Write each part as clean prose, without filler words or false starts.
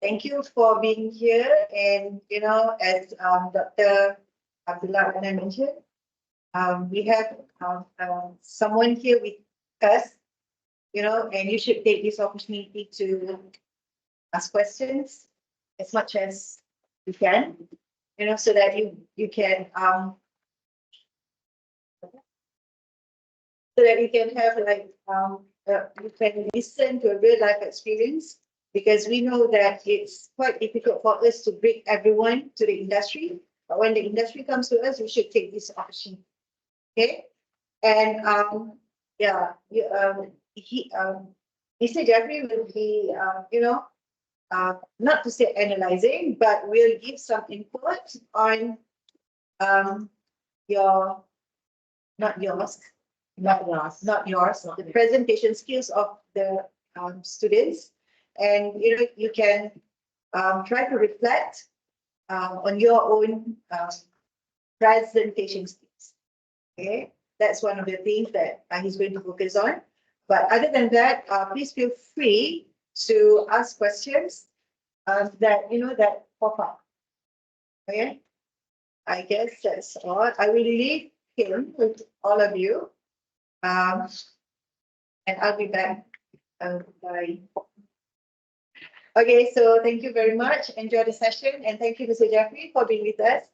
thank you for being here. And, as Dr. Abdull mentioned, we have someone here with us, and you should take this opportunity to ask questions as much as you can, so that you can have you can listen to a real life experience, because we know that it's quite difficult for us to bring everyone to the industry. But when the industry comes to us, we should take this opportunity. Okay, and Mr. Jeffery will be not to say analyzing, but we'll give some input on not yours, the presentation skills of the students, and you can try to reflect on your own presentation skills. Okay, that's one of the things that he's going to focus on. But other than that, please feel free to ask questions that pop up. Okay, I guess that's all. I will leave him with all of you, and I'll be back by. Okay, so thank you very much. Enjoy the session, and thank you, Mr. Jeffery, for being with us.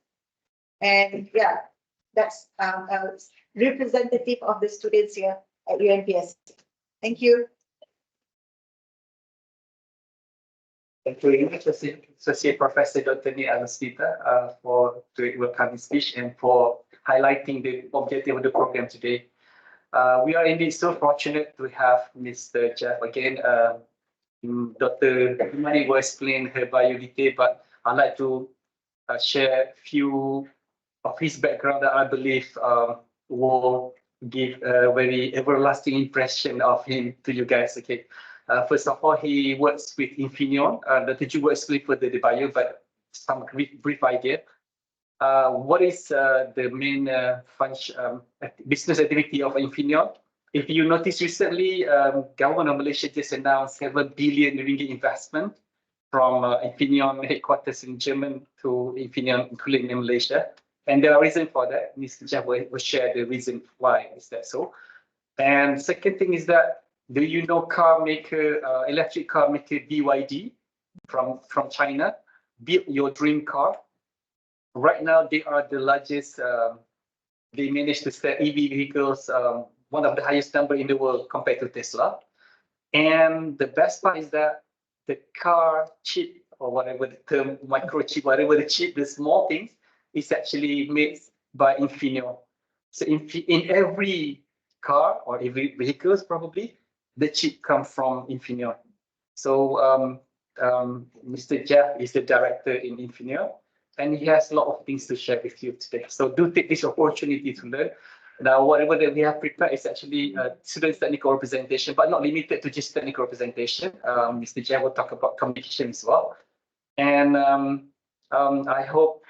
And yeah, that's representative of the students here at UNPS. Thank you. Thank you very much, Associate Professor Dr. Ni Alastita, for the welcoming speech and for highlighting the objective of the program today. We are indeed so fortunate to have Mr. Jeff again. Dr. Imani will explain her bio detail, but I'd like to share a few of his background that I believe will give a very everlasting impression of him to you guys. Okay. First of all, he works with Infineon. Dr. Ju will explain further the bio, but some brief idea. What is the main business activity of Infineon? If you notice recently, government of Malaysia just announced 7 billion ringgit investment from Infineon headquarters in Germany to Infineon including in Malaysia. And there are reasons for that. Mr. Jeff will share the reason why is that so. And second thing is that, do you know car maker, electric car maker BYD from China? Build your dream car. Right now, they are the largest. They managed to sell EV vehicles, one of the highest number in the world compared to Tesla. And the best part is that the car chip, or whatever the term, microchip, whatever the chip, the small things, is actually made by Infineon. So in every car or every vehicles, probably, the chip comes from Infineon. So Mr. Jeff is the director in Infineon, and he has a lot of things to share with you today. So do take this opportunity to learn. Now, whatever that we have prepared is actually students' technical representation, but not limited to just technical representation. Mr. Jeff will talk about communication as well. And I hope,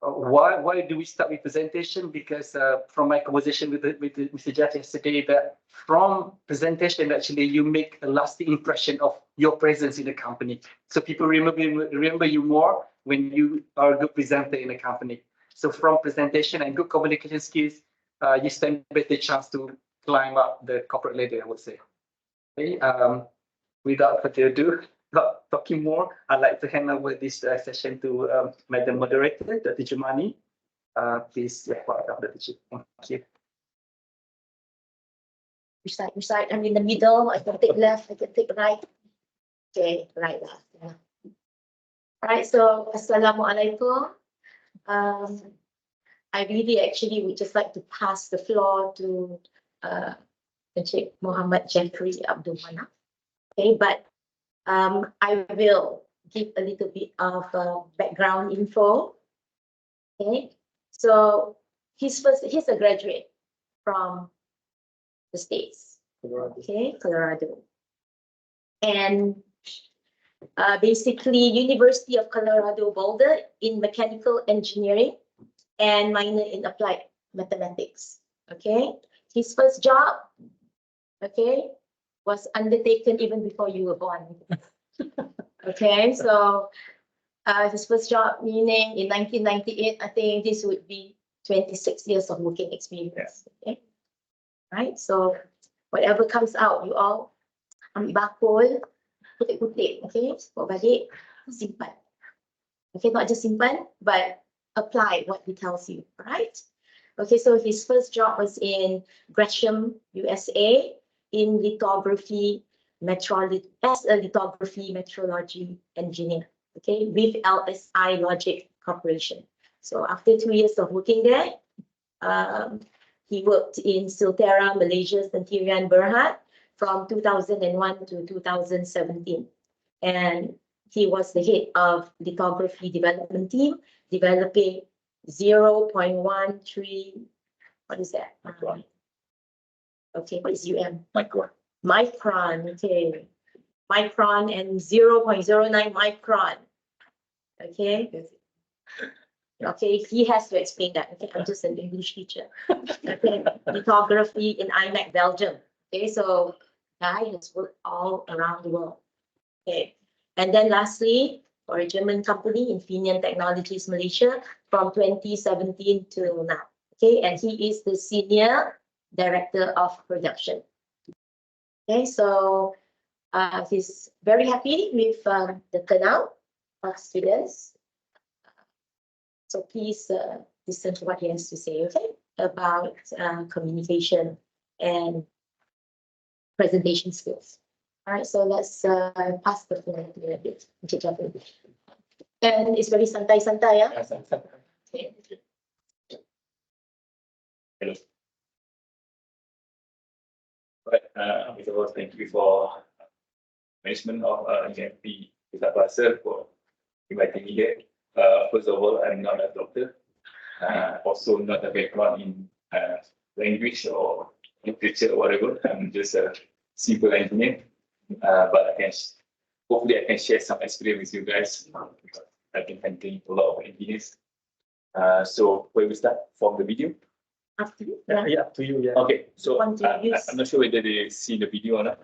why do we start with presentation? Because from my conversation with Mr. Jeff yesterday, that from presentation, actually, you make a lasting impression of your presence in the company. So people remember you more when you are a good presenter in a company. So from presentation and good communication skills, you stand a better chance to climb up the corporate ladder, I would say. Okay, without further ado, not talking more, I'd like to hand over this session to Madam Moderator, Dr. Jumani. Please, Dr. Ju. Thank you. Which side? I'm in the middle. I can take left, I can take right. Okay, right, left. Yeah. All right, so Assalamualaikum. I really actually would just like to pass the floor to Encik Muhammad Jeffery Abdul Manaf. Okay, but I will give a little bit of background info. Okay, so he's a graduate from the States. Okay, Colorado. And basically University of Colorado Boulder in mechanical engineering and minor in applied mathematics. Okay, his first job, okay, was undertaken even before you were born. Okay, so his first job, meaning in 1998, I think this would be 26 years of working experience. Okay, right? So whatever comes out, you all ambil bakul, kutip-kutip, okay? Bawa balik, simpan. Okay, not just simpan, but apply what he tells you, right? Okay, so his first job was in Gresham, USA, in lithography, as a lithography metrology engineer, okay, with LSI Logic Corporation. So after 2 years of working there, he worked in Silterra, Malaysia, Sentiran Berhad from 2001 to 2017. And he was the head of lithography development team, developing 0.13, what is that? Okay, what is Micron. Micron, okay. Micron and 0.09 micron. Okay. Okay, he has to explain that. Okay, I'm just an English teacher. Okay, lithography in IMEC, Belgium. Okay, so guy has worked all around the world. Okay, and then lastly, for a German company, Infineon Technologies Malaysia, from 2017 till now. Okay, and he is the senior director of production. Okay, so he's very happy with the turnout of students. So please listen to what he has to say, okay, about communication and presentation skills. All right, so let's pass the floor to a bit, Jeffery. And it's very santai-santai, yeah? Okay. Hello. Right, first of all, thank you for management of Jeffery for inviting me here. First of all, I'm not a doctor, also not a background in language or literature or whatever. I'm just a simple engineer, but hopefully I can share some experience with you guys. I've been handling a lot of engineers. So where we start from the video? Up to you. Yeah, up to you. Yeah. Okay, so Want to use- I'm not sure whether they see the video or not.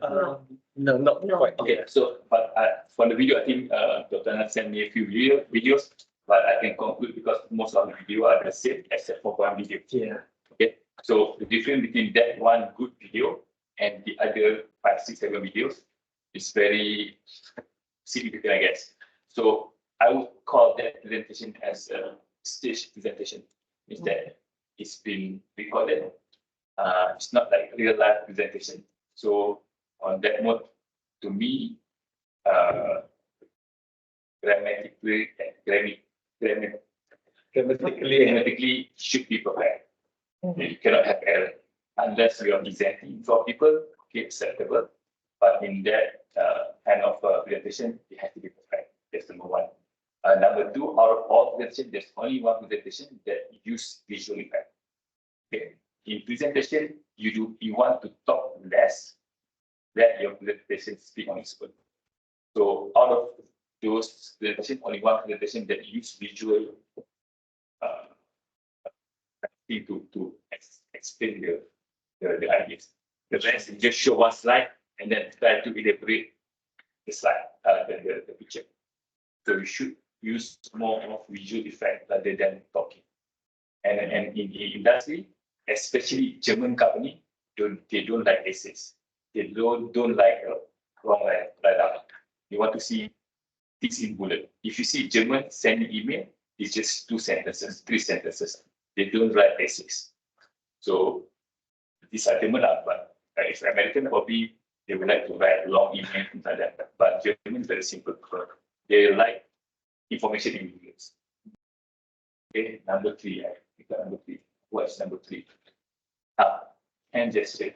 No, not No. quite. Okay, so but for the video, I think Dr. Anna sent me a few videos, but I can conclude because most of the video are the same except for one video. Yeah. Okay, so the difference between that one good video and the other 5, 6, 7 videos is very significant, I guess. So I would call that presentation as a stage presentation. Is that it's been recorded. It's not like real life presentation. So on that mode, to me, grammatically should be perfect. You cannot have error unless you are presenting for people. Okay, acceptable. But in that kind of presentation, it has to be perfect. That's number one. Number two, out of all presentation, there's only one presentation that use visual effect. Okay. In presentation, you want to talk less, let your presentation speak on its own. So out of those presentation, only one presentation that use visual to explain the ideas. The rest is just show one slide and then try to elaborate the slide, the picture. So you should use more of visual effect rather than talking. And in the industry, especially German company, they don't like essays. They don't like wrong right up. They want to see things in bullet. If you see German sending email, it's just 2 sentences, 3 sentences. They don't write essays. So these are German, but if American, probably they would like to write long email, things like that. But German is very simple. They like information in videos. Okay, number 3. Number 3. What is number 3? And just say,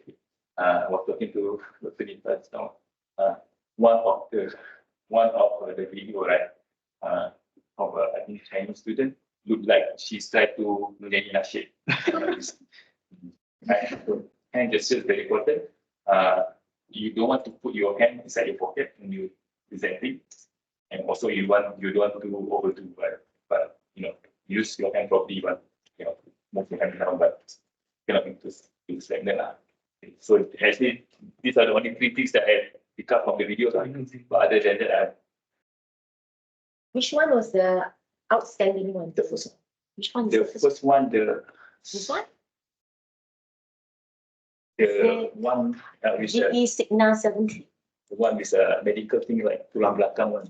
was talking to Dr. Nita just now. One of the video, right? Of I think Chinese student looked like she's trying to menyanyi nasyid. Hand gesture is very important. You don't want to put your hand inside your pocket when you presenting, and also you don't want to overdo, but use your hand properly, but move your hand around, but cannot be too stagnant. So actually, these are the only 3 things that I pick up from the videos. But other than that, Which one was the outstanding one? The first one. Which one is The the first? first one, the This one? one with GE Signa 70. the one with a medical thing like tulang belakang one.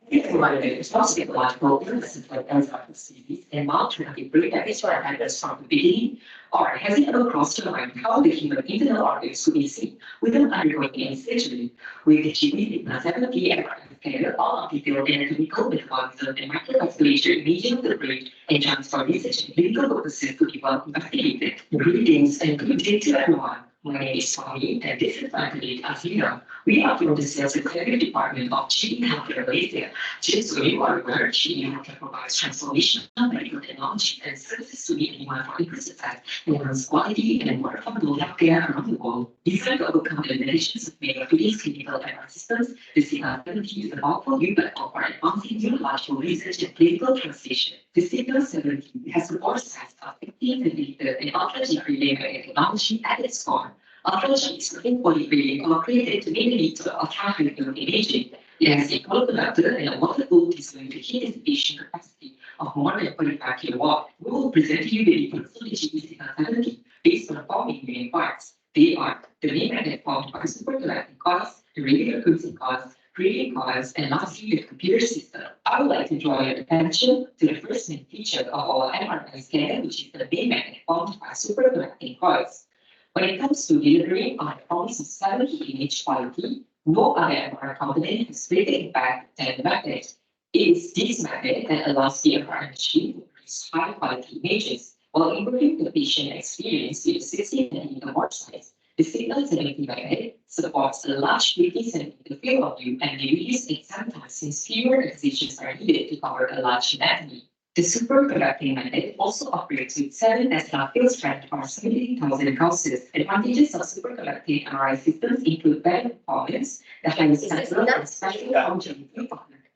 Physiological illnesses like Alzheimer's disease and mild traumatic brain damage were diagnosed from the beginning, or has it ever crossed your mind how the human internal organs could be seen without undergoing any surgery? With the GP Sigma 70 MRI scanner, all of detailed anatomical, metabolism, and microvasculature imaging of the brain and transfer research and clinical purposes to be well investigated. Greetings and good day to everyone. My name is Swami, and this is my colleague Azina. We are from the Sales Executive Department of GE Healthcare Malaysia. Just so you are aware, GE Healthcare provides transformational medical technology and services to meet demand for increased access, enhance quality, and more affordable healthcare around the world. Designed to overcome the limitations of many of today's clinical MR systems, the Sigma 70 is a powerful new platform for advancing neurological research and clinical translation. The Sigma 70 has the foresight of 15 milliliter and ultra-G relay technology at its core. Ultra-G is nothing body relay or created to mainly to ultra-critical imaging. It has a color conductor and a water-cooled design to heat dissipation capacity of more than 45 kilowatt. We will present to you the difference of the GE Sigma 70 based on four main parts. They are the main magnet formed by superconducting coils, the radio frequency coils, creating coils, and lastly the computer system. I would like to draw your attention to the first main feature of our MRI scanner, which is the main magnet formed by superconducting coils. When it comes to delivering on the promise of 70 image quality, no other MRI component has greater impact than the magnet. It is this magnet that allows the MRI machine to produce high quality images while improving the patient experience with 60 cm warp size. The Sigma 70 magnet supports a large 50 cm field of view and may be used in sometimes since fewer excisions are needed to cover a large anatomy. The superconducting magnet also operates with 7 Tesla field strength or 70,000 Gaussian. Advantages of superconducting MRI systems include better performance, the highest Tesla, and special longevity.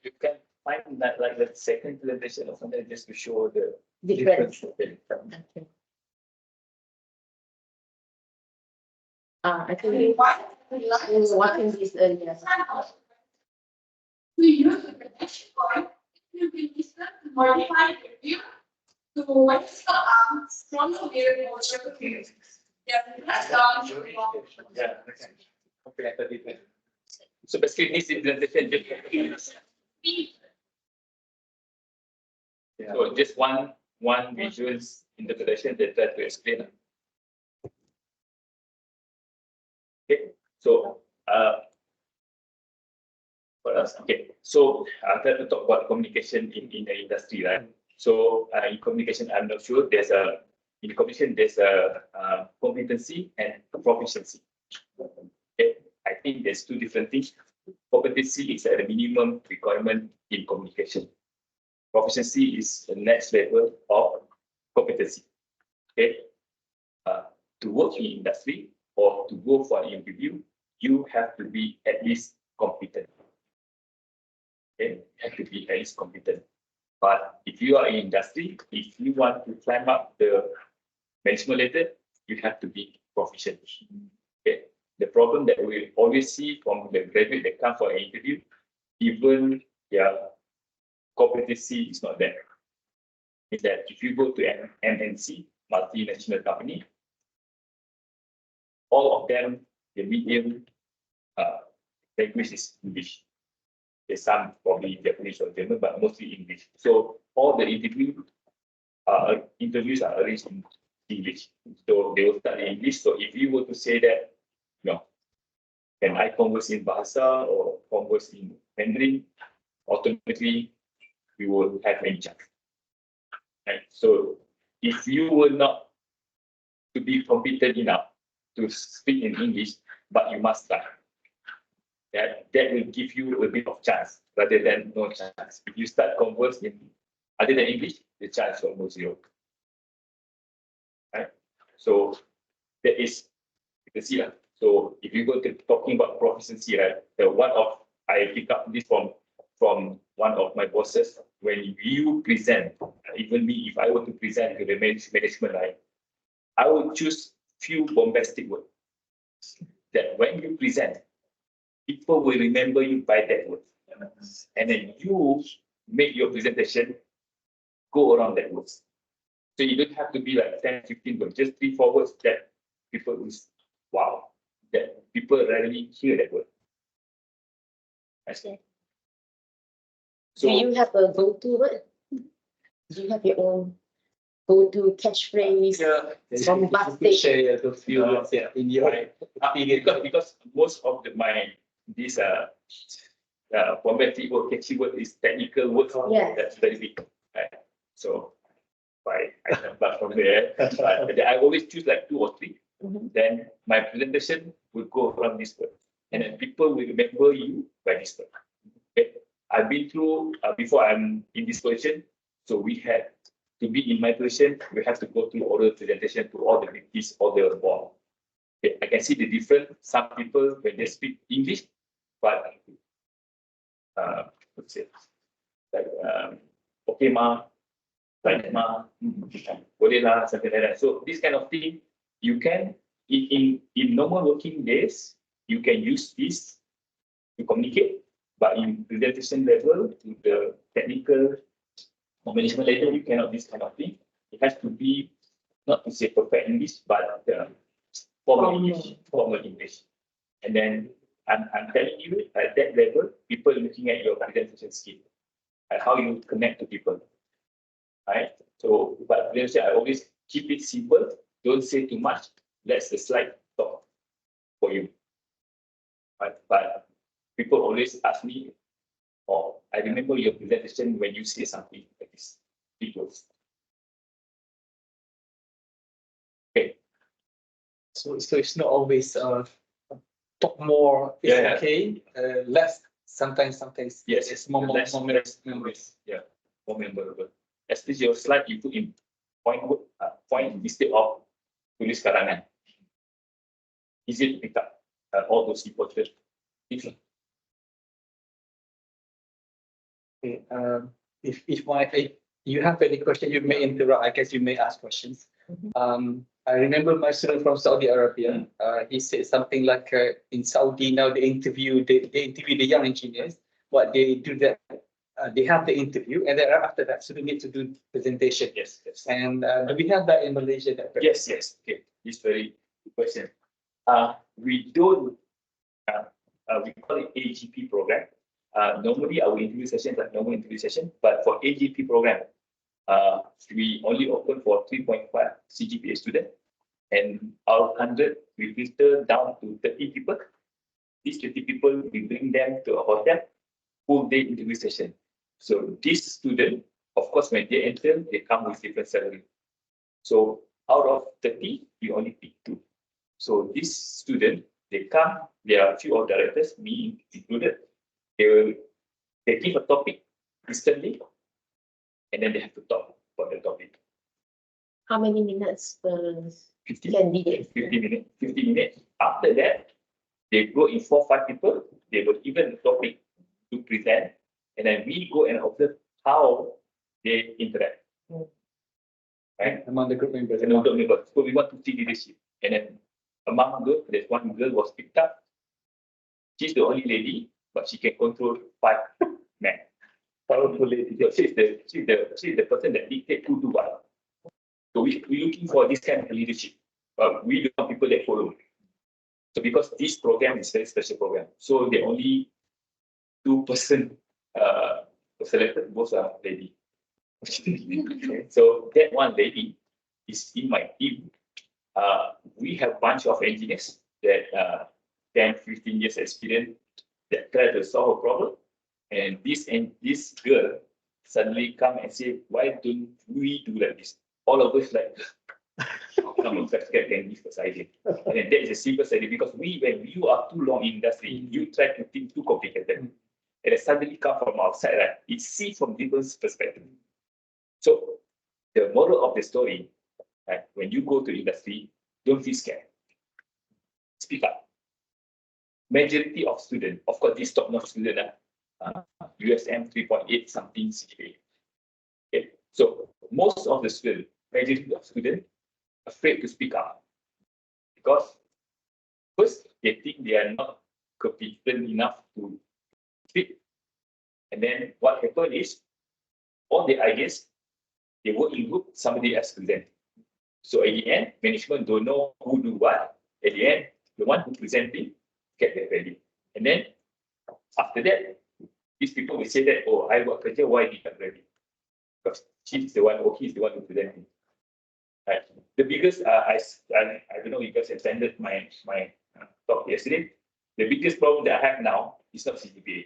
You can find that like the second presentation or something just to show the Difference. difference. Okay. I think we was watching this earlier. We use the connection point to be modify the view to what's the arms from the variable view. Yeah, that's Yeah. Okay, I did that. So basically this implementation just so just one visual interpretation that try to explain. Okay, so what else? Okay, so I try to talk about communication in the industry, right? So in communication, I'm not sure in communication there's a competency and proficiency. Okay, I think there's two different things. Competency is at a minimum requirement in communication. Proficiency is the next level of competency. Okay, to work in industry or to go for an interview, you have to be at least competent. Okay, you have to be at least competent. But if you are in industry, if you want to climb up the management ladder, you have to be proficient. Okay, the problem that we always see from the graduate that come for an interview, even their competency is not there. Is that if you go to an MNC, multinational company, all of them, the medium language is English. There's some probably Japanese or German, but mostly English. So all the interviews are arranged in English. So they will start in English. So if you were to say that, can I converse in Bahasa or converse in Mandarin, automatically we will have many chances. Right? So if you were not to be competent enough to speak in English, but you must start. That will give you a bit of chance rather than no chance. If you start conversing other than English, the chance is almost zero. Right? So that is you can see. So if you go to talking about proficiency, right? I pick up this from one of my bosses. When you present, even me, if I were to present to the management line, I will choose few bombastic words that when you present, people will remember you by that word. And then you make your presentation go around that words. So you don't have to be like 10, 15 words, just 3, 4 words that people will, wow, that people rarely hear that word. I see. Do you have a go-to word? Do you have your own go-to catchphrase? Bombastic. Share those few words in your Because most of my this bombastic word, catchy word is technical words. Yeah. That's very big. Right? So I can start from there. But I always choose like 2 or 3. Then my presentation will go around this word, and then people will remember you by this word. Okay. I've been through before I'm in this position, so we had to be in my position. We have to go through oral presentation to all the VPs, all the board. Okay. I can see the difference. Some people when they speak English, but what's it like okay ma, like ma, boleh lah, something like that. So this kind of thing you can in normal working days you can use this to communicate, but in presentation level to the technical or management level you cannot this kind of thing. It has to be not to say perfect English, but formal English. And then I'm telling you at that level, people looking at your presentation skill and how you connect to people. Right? So, but I always keep it simple. Don't say too much. Let the slide talk for you. But people always ask me, oh, I remember your presentation when you say something like this. People. Okay. So it's not always talk more is okay. Less sometimes yes, it's more memories. Yeah, more memorable. Especially your slide you put in point instead of tulis karangan. Easy to pick up all those important things. Okay, if you have any question, you may interrupt. I guess you may ask questions. I remember my student from Saudi Arabia. He said something like in Saudi now they interview the young engineers. What they do that they have the interview, and then after that, so they need to do presentation. Yes. And do we have that in Malaysia? Yes. Okay, this very good question. We don't. We call it AGP program. Normally our interview sessions are normal interview session, but for AGP program, we only open for 3.5 CGPA student, and out of 100 we filter down to 30 people. These 30 people we bring them to a hotel, full day interview session. So this student, of course, when they enter, they come with different salary. So out of 30, we only pick 2. So this student, they come. There are a few of directors, me included. They give a topic instantly, and then they have to talk about the topic. How many minutes per 50 candidate? 50 minutes. After that, they go in 4 or 5 people. They will given the topic to present, and then we go and observe how they interact. Right? Among the group members. So we want to see leadership. And then among those, there's one girl was picked up. She's the only lady, but she can control 5 men. Powerful lady. So she's the person that dictates who do what. So we're looking for this kind of leadership. We don't want people that follow. So because this program is a very special program, so the only 2 person selected, both are lady. So that one lady is in my team. We have a bunch of engineers that 10, 15 years experience that try to solve a problem. And this girl suddenly come and say, why don't we do like this? All of us like, how come a fresh guy can give us idea? And then that is a simple idea because when you are too long in industry, you try to think too complicated. And it suddenly come from outside, right? It's see from different perspective. So the moral of the story, right, when you go to industry, don't feel scared. Speak up. Majority of students, of course, this top-notch student, USM 3.8 something CGPA. Okay. So most of the students, majority of students, afraid to speak up because first they think they are not competent enough to speak. And then what happened is all the ideas, they work in group, somebody else present. So at the end, management don't know who do what. At the end, the one who presenting get that value. And then after that, these people will say that, oh, I got pressure, why did I ready? Because she's the one, or he's the one who presenting. Right. The biggest, I don't know if you guys attended my talk yesterday. The biggest problem that I have now is not CGPA.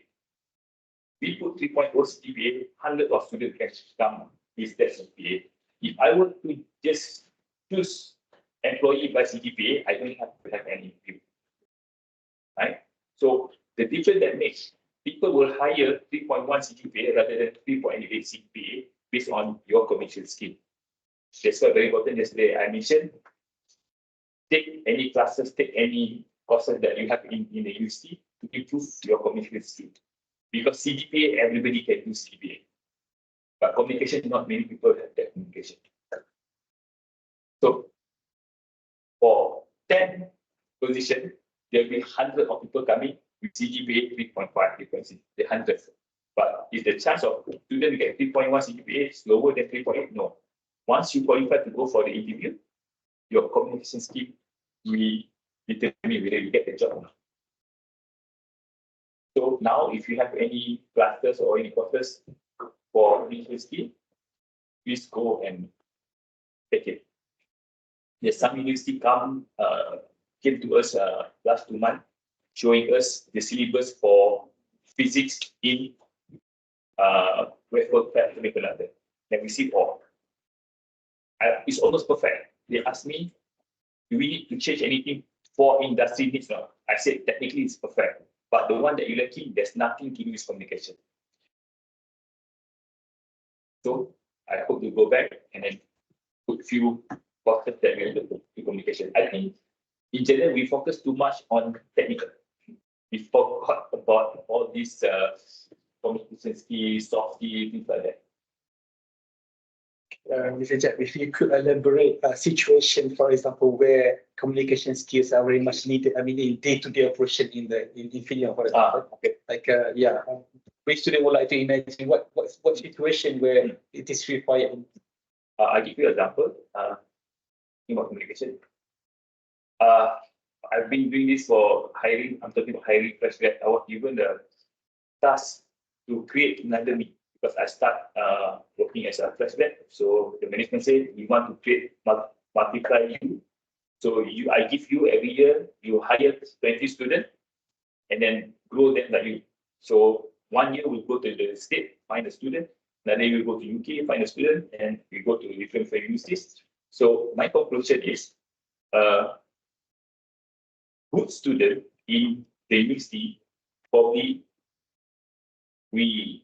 We put 3.0 CGPA, hundreds of students can come with that CGPA. If I were to just choose employee by CGPA, I don't have to have any view. Right? So the difference that makes people will hire 3.1 CGPA rather than 3.8 CGPA based on your commercial skill. That's why very important yesterday I mentioned, take any classes, take any courses that you have in the university to improve your communication skill. Because CGPA, everybody can do CGPA. But communication, not many people have that communication. So for 10 positions, there will be hundreds of people coming with CGPA 3.5, 3.6, the hundreds. But is the chance of student to get 3.1 CGPA lower than 3.8? No. Once you qualify to go for the interview, your communication skill will determine whether you get the job or not. So now, if you have any classes or any courses for communication skill, please go and take it. There's some university came to us last 2 months, showing us the syllabus for physics in wafer fab semiconductor. Then we see all. It's almost perfect. They asked me, do we need to change anything for industry needs now? I said, technically it's perfect. But the one that you're lacking, there's nothing to do with communication. So I hope to go back and then put few courses that relate to communication. I think in general, we focus too much on technical. We forgot about all these communication skills, soft skills, things like that. Mr. Jack, if you could elaborate a situation, for example, where communication skills are very much needed. I mean, in day-to-day operation in Infineon, for example. Okay. Like, which student would like to imagine what situation where it is required? I'll give you an example. About communication. I've been doing this for hiring. I'm talking about hiring fresh grad. I was given the task to create another meet. Because I start working as a fresh grad, so the management said we want to create multiply you. So I give you every year, you hire 20 students and then grow them like you. So 1 year we'll go to the state, find a student, another year we'll go to UK, find a student, and we go to different universities. So my conclusion is good student in the university probably we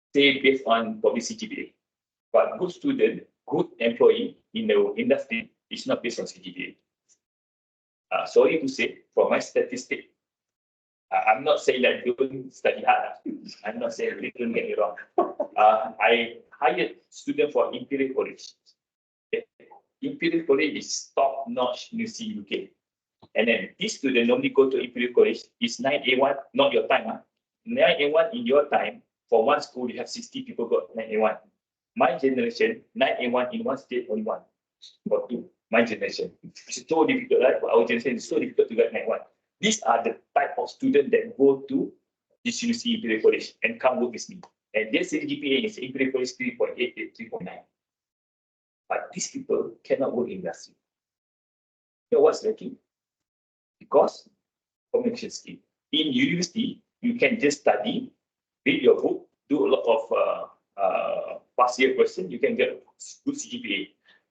say based on probably CGPA, but good student, good employee in the industry is not based on CGPA. Sorry to say, from my statistic, I'm not saying that you don't study hard. I'm not saying, please don't get me wrong. I hired students for Imperial College. Okay. Imperial College is top-notch university UK. And then this student normally go to Imperial College, is 9A1, not your time. 9A1 in your time, for one school, you have 60 people got 9A1. My generation, 9A1 in one state, only one or two. My generation. It's so difficult, right? For our generation, it's so difficult to get 9A1. These are the type of students that go to this university, Imperial College, and come work with me. And their CGPA is Imperial College 3.88, 3.9. But these people cannot work in industry. You know what's lacking? Because communication skill. In university, you can just study, read your book, do a lot of past year questions, you can get good CGPA.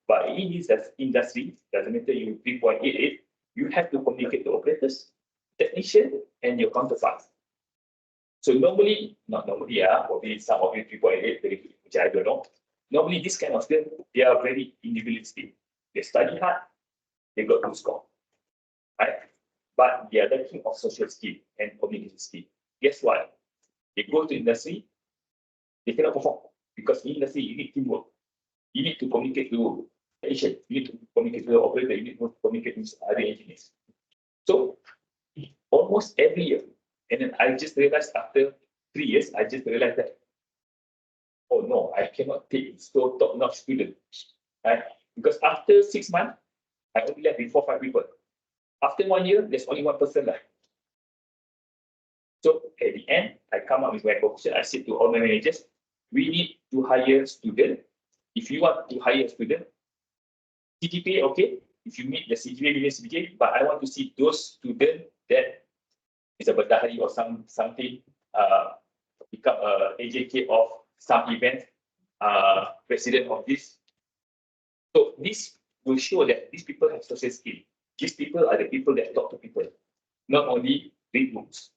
But in this industry, doesn't matter you 3.88, you have to communicate to operators, technician, and your counterparts. So normally, not normally, probably some of you 3.88, which I don't know. Normally, this kind of students, they are very individualistic. They study hard, they got good score. Right? But they are lacking of social skill and communication skill. Guess what? They go to industry, they cannot perform because in industry you need teamwork. You need to communicate to Asian, you need to communicate with the operator, you need to communicate with other engineers. So almost every year, and then I just realized after 3 years, I just realized that, oh no, I cannot take so top-notch student, right? Because after 6 months, I only left with 4 or 5 people. After 1 year, there's only 1 person left. So at the end, I come up with my proposal. I said to all my managers, we need to hire student. If you want to hire a student, CGPA, okay. If you meet the CGPA, million CGPA, but I want to see those students that is a berdahari or something, become a AJK of some event, president of this. So this will show that these people have social skill. These people are the people that talk to people, not only read books.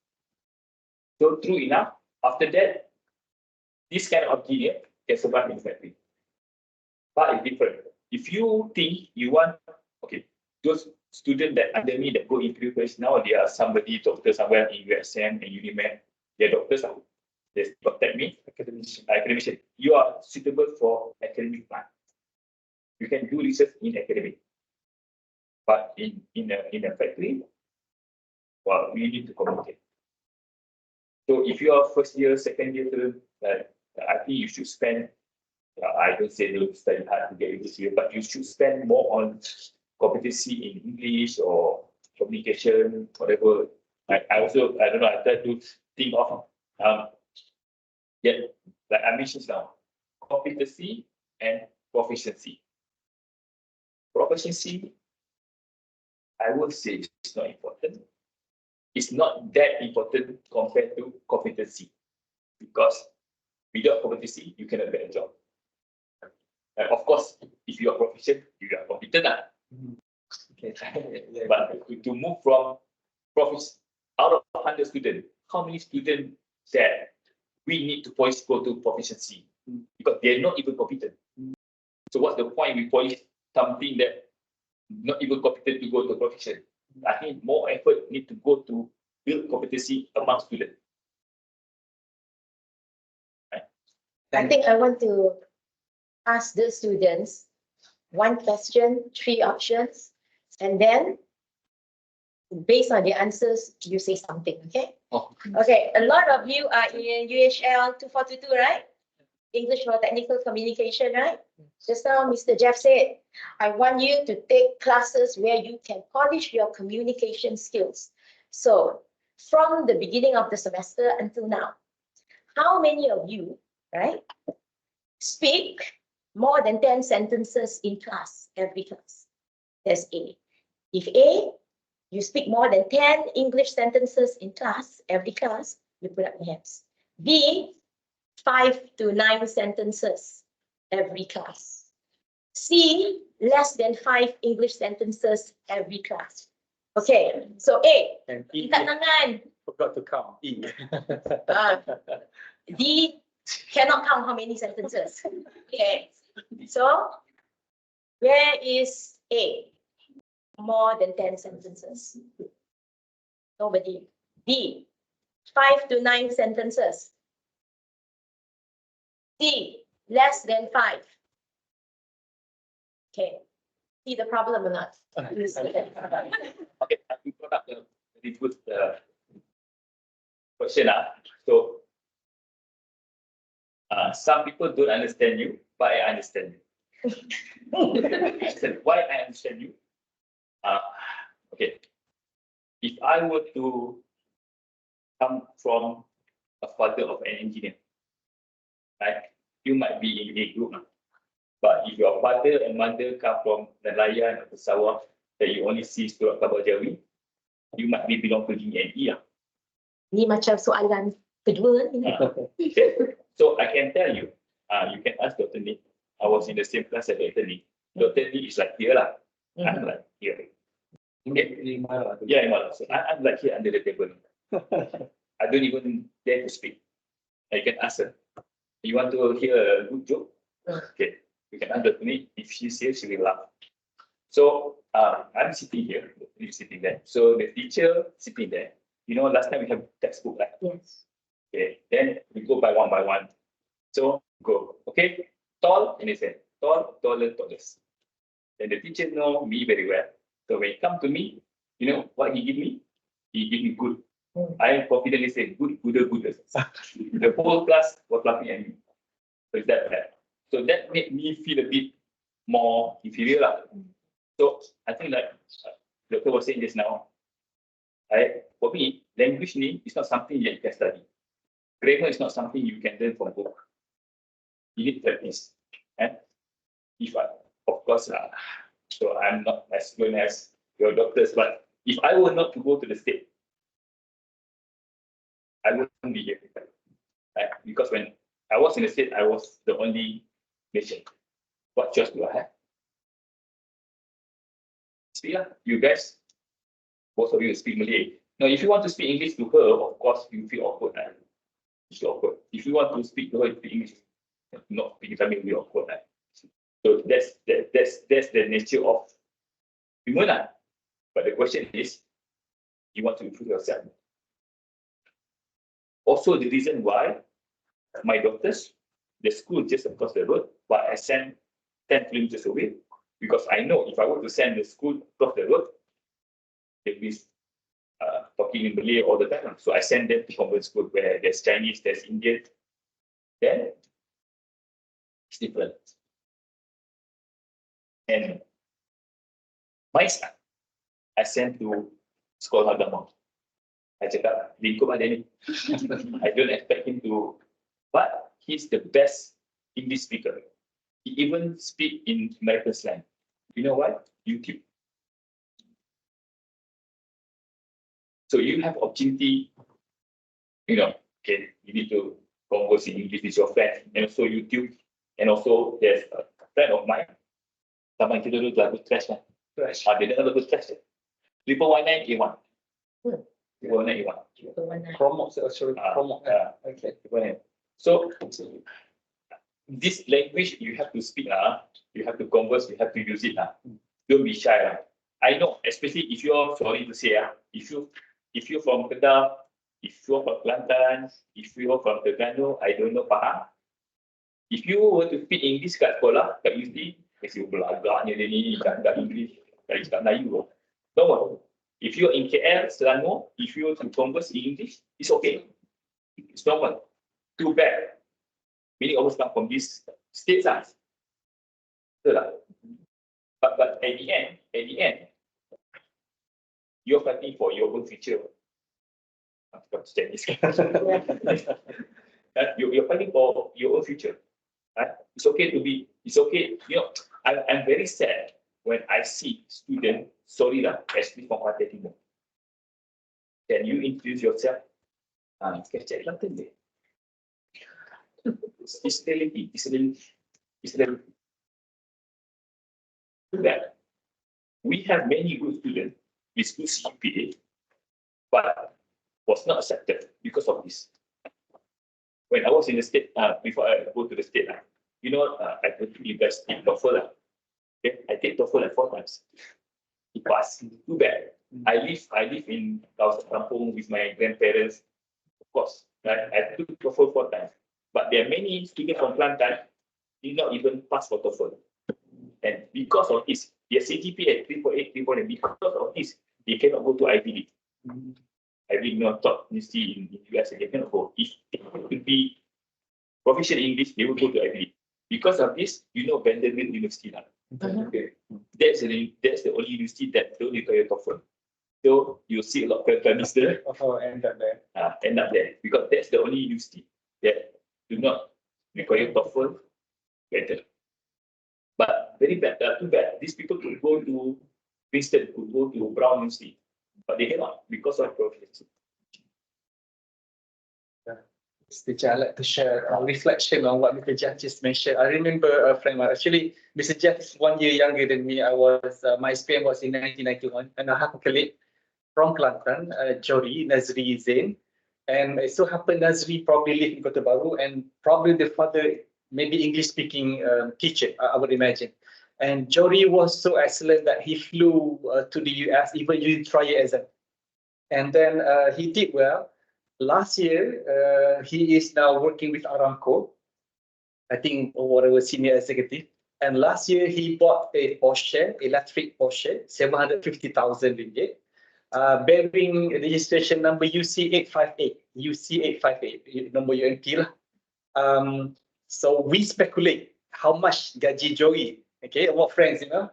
So true enough, after that, this kind of engineer can survive in factory. But it's different. If you think you want, okay, those students that under me that go into place now, they are somebody, doctor somewhere in USM and Unimed, they're doctors. They contact me, academician. You are suitable for academic plan. You can do research in academic. But in a factory, well, we need to communicate. So if you are first year, second year, third, I think you should spend, I don't say don't study hard to get this year, but you should spend more on competency in English or communication, whatever. I don't know, I try to think of, like I mentioned now, competency and proficiency. Proficiency, I would say it's not important. It's not that important compared to competency, because without competency, you cannot get a job. And of course, if you are proficient, you are competent. Okay. But to move from profits out of 100 students, how many students said we need to go to proficiency? Because they're not even competent. So what's the point we polish something that not even competent to go to proficient? I think more effort need to go to build competency among students. Right? I think I want to ask the students 1 question, 3 options, and then based on the answers, you say something, okay? Oh. Okay, a lot of you are in UHL 2422, right? English for Technical Communication, right? Just now, Mr. Jeff said, I want you to take classes where you can polish your communication skills. So, from the beginning of the semester until now, how many of you, right, speak more than 10 sentences in class, every class? That's A. If A, you speak more than 10 English sentences in class, every class, you put up your hands. B, 5 to 9 sentences every class. C, less than 5 English sentences every class. Okay, so A, And E, angkat tangan. forgot to count. E. D, cannot count how many sentences. Okay, so where is A? More than 10 sentences. Nobody. B, 5 to 9 sentences. D, less than 5. Okay, see the problem or not? Okay, I will put up the very good question. So, some people don't understand you, but I understand you. I said, why I understand you? Okay, if I were to come from a father of an engineer, right? You might be in A group. But if your father and mother come from nelayan atau pesawat that you only see surat khabar Jawi, you might be belong to D and E. Ni macam soalan kedua ni. So I can tell you, you can ask Dr. Lee. I was in the same class as Dr. Lee. Dr. Lee is like here lah. I'm like here. Okay. Yeah, so I'm like here under the table. I don't even dare to speak. I can ask her. You want to hear a good joke? Okay. You can ask Dr. Lee. If she's here, she will laugh. So I'm sitting here, he's sitting there. So the teacher sitting there. You know, last time we have textbook, right? Yes. Okay. Then we go by one. So go. Okay. Tall, and he said, tall, taller, tallest. And the teacher know me very well. So when he come to me, you know what he give me? He give me good. I confidently say good. The whole class was laughing at me. So it's that bad. So that made me feel a bit more inferior lah. So I think like Doctor was saying just now, for me, language is not something that you can study. Grammar is not something you can learn from book. You need practice. And if I, of course, so I'm not as fluent as your doctors, but if I were not to go to the state, I wouldn't be here. Right? Because when I was in the state, I was the only nation. What choice do I have? Speak, you guys, most of you speak Malay. Now, if you want to speak English to her, of course, you feel awkward. Right? You feel awkward. If you want to speak to her in English, not speaking Tamil, will be awkward. Right? So that's the nature of human. But the question is, you want to improve yourself. Also, the reason why my daughters, the school just across the road, but I send 10 kilometers away, because I know if I were to send the school across the road, they'll be talking in Malay all the time. So I send them to convent school where there's Chinese, there's Indian. Then it's different. And my son, I sent to sekolah agama. I cakap, lingkup ada ni. I don't expect him to, but he's the best English speaker. He even speak in American slang. You know what? YouTube. So you have opportunity, you know, okay, you need to converse in English with your friend, and also YouTube, and also there's a friend of mine, sama kita dulu lagu trash kan. Trash. Dia dengar lagu trash. 319 A1. 319 A1. Promote, sorry, promote. Okay. So this language you have to speak, you have to converse, you have to use it. Don't be shy. I know, especially if you're, sorry to say, if you're from Kedah, if you're from Kelantan, if you're from Terengganu, I don't know faham. If you were to speak English kat sekolah, kat UC, mesti belagaknya dia ni, kat English, kat cakap Melayu. Don't worry. If you're in KL, Selangor, if you were to converse in English, it's okay. It's normal. Too bad. Many of us come from these states. Betul lah. But at the end, you're fighting for your own future. You're fighting for your own future. It's okay to be, it's okay. You know, I'm very sad when I see students, sorry lah, especially from Pantai Timur. Can you introduce yourself? Cek Kelantan deh. It's reality. Too bad. We have many good students with good CPA, but was not accepted because of this. When I was in the state, before I go to the state, you know, I told you guys take TOEFL. Okay, I take TOEFL like 4 times. It passed. Too bad. I live in Kampung with my grandparents. Of course, right? I took TOEFL 4 times, but there are many students from Kelantan did not even pass for TOEFL, and because of this, their CGPA at 3.8, 3.9. Because of this, they cannot go to Ivy League. Ivy League, top university in the US, they cannot go. If they could be proficient in English, they will go to Ivy League. Because of this, you know, Vanderbilt University now. Okay. That's the only university that don't require TOEFL. So you see a lot of Kelantanis there. End up there. End up there, because that's the only university that do not require TOEFL. Better. But very bad, too bad. These people could go to Princeton, could go to Brown University, but they cannot because of proficiency. Mr. I'd like to share a reflection on what Mr. Jeff just mentioned. I remember a friend, actually, Mr. Jeff is 1 year younger than me. My experience was in 1991, and I have a colleague from Kelantan, Jori, Nazri Zain. And it so happened Nazri probably lived in Kota Baru, and probably the father, maybe English-speaking teacher, I would imagine. And Jori was so excellent that he flew to the US, even using trial exam. And then he did well. Last year, he is now working with Aramco, I think, whatever senior executive. And last year he bought a Porsche, electric Porsche, 750,000 ringgit, bearing registration number UC858, UC858, number UMT lah. So we speculate how much gaji Joey, okay, about friends, you know.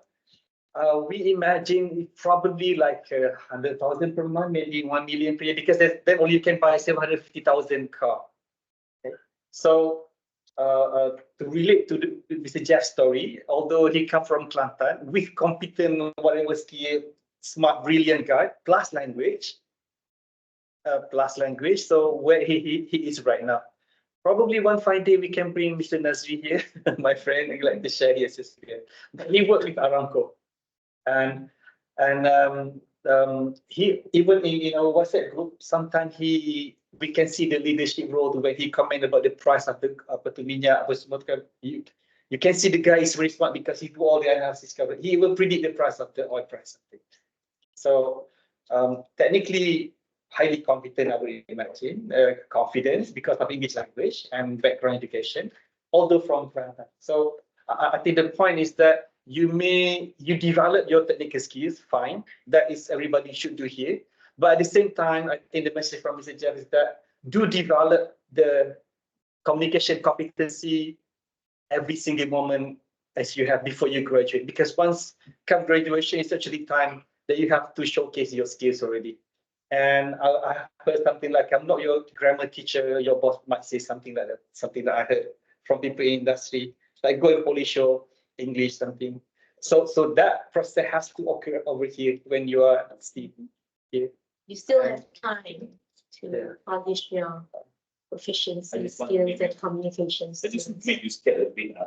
We imagine probably like 100,000 per month, maybe 1 million per year, because then only you can buy 750,000 car. Okay? So to relate to Mr. Jeff's story, although he come from Kelantan with competent, whatever skill, smart, brilliant guy, plus language. So where he is right now. Probably one fine day we can bring Mr. Nazri here, my friend, I'd like to share his experience. But he worked with Aramco. And he even in our WhatsApp group, sometimes we can see the leadership role when he comment about the price of the minyak. You can see the guy is very smart because he do all the analysis covered. He will predict the price of the oil price. So technically highly competent, I would imagine, confidence because of English language and background education, although from Kelantan. So I think the point is that you develop your technical skills, fine. That is everybody should do here. But at the same time, I think the message from Mr. Jeff is that do develop the communication competency every single moment as you have before you graduate. Because once come graduation, it's actually time that you have to showcase your skills already. And I heard something like, I'm not your grammar teacher, your boss might say something like that, something that I heard from people in industry, like go and polish your English, something. So that process has to occur over here when you are still here. You still have time to polish your proficiency skills and communication That just skills. make you scared a bit.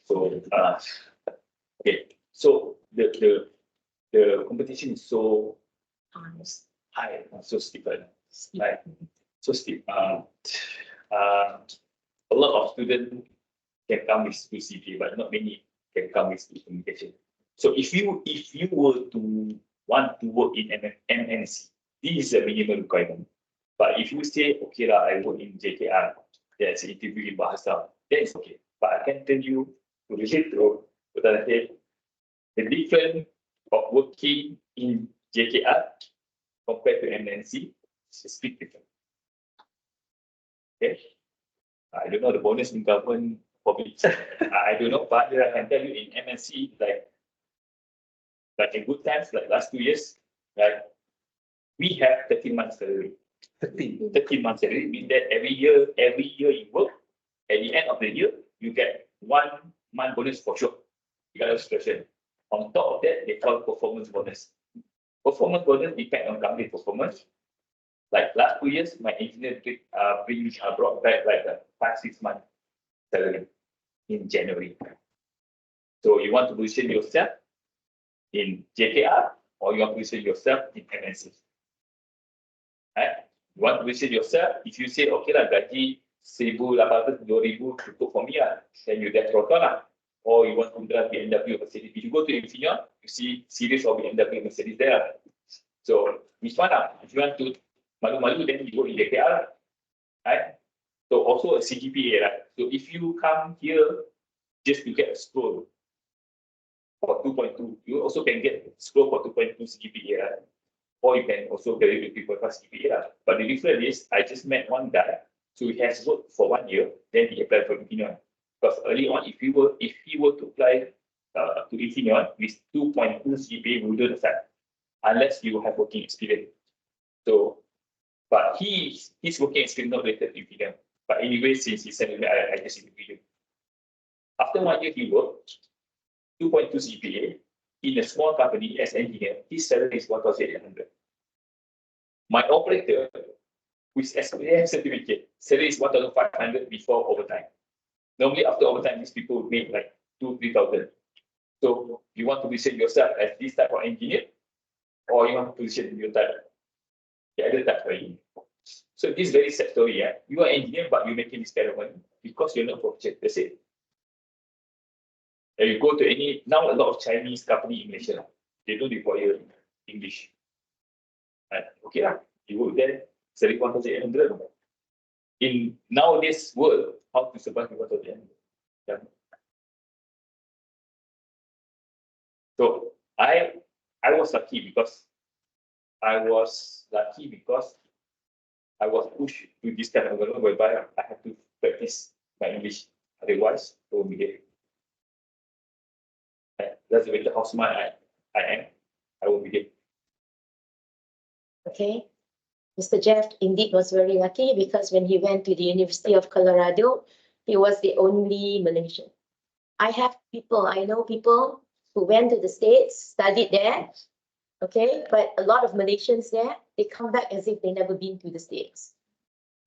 So okay. So the competition is so high, so steep, right? So steep. A lot of students can come with CPA, but not many can come with communication. So if you were to want to work in MNC, this is a minimum requirement. But if you say, okay lah, I work in JKR, there's an interview in Bahasa, that is okay. But I can tell you, to relate to what I said, the difference of working in JKR compared to MNC is a bit different. Okay? I don't know the bonus in government, probably. I don't know, but I can tell you in MNC, like in good times, like last 2 years, like we have 13 months salary. 13 months salary means that every year you work, at the end of the year, you get 1 month bonus for sure. Regardless of situation. On top of that, they call performance bonus. Performance bonus depends on company performance. Like last 2 years, my engineer brought back like a 5-6 month salary in January. So you want to position yourself in JKR or you want to position yourself in MNC? Right? You want to position yourself, if you say, okay lah, gaji 1,800, 2,000 cukup for me lah, then you just rock on lah. Or you want to drive BMW Mercedes. If you go to Infineon, you see series of BMW Mercedes there. So which one lah? If you want to malu-malu, then you go in JKR, right? So also a CGPA, right? So if you come here just to get a score for 2.2, you also can get a score for 2.2 CGPA, right? Or you can also get it with 3.5 CGPA, right? But the difference is, I just met one guy, so he has worked for 1 year, then he applied for Infineon. Because early on, if he were to apply to Infineon with 2.2 CGPA, we wouldn't accept unless you have working experience. So, but his working experience not related to Infineon. But anyway, since he sent me, I just interviewed him. After 1 year, he worked 2.2 CGPA in a small company as engineer. His salary is 1,800. My operator, with experience certificate, salary is 1,500 before overtime. Normally, after overtime, these people would make like 2,000-3,000. So, you want to position yourself as this type of engineer, or you want to position your type, the other type of engineer. So, this is very sad story. Yeah? You are an engineer, but you're making this kind of money because you're not proficient. That's it. And you go to now a lot of Chinese company in Malaysia, they don't require English. Right? Okay lah, you work there, salary 1,800. In nowadays world, how to survive with 1,800? Yeah. So I was lucky because I was pushed to this kind of environment whereby I have to practice my English. Otherwise, I won't be there. That's the way how smart I am. I won't be there. Okay. Mr. Jeff indeed was very lucky because when he went to the University of Colorado, he was the only Malaysian. I know people who went to the States, studied there, okay, but a lot of Malaysians there, they come back as if they never been to the States.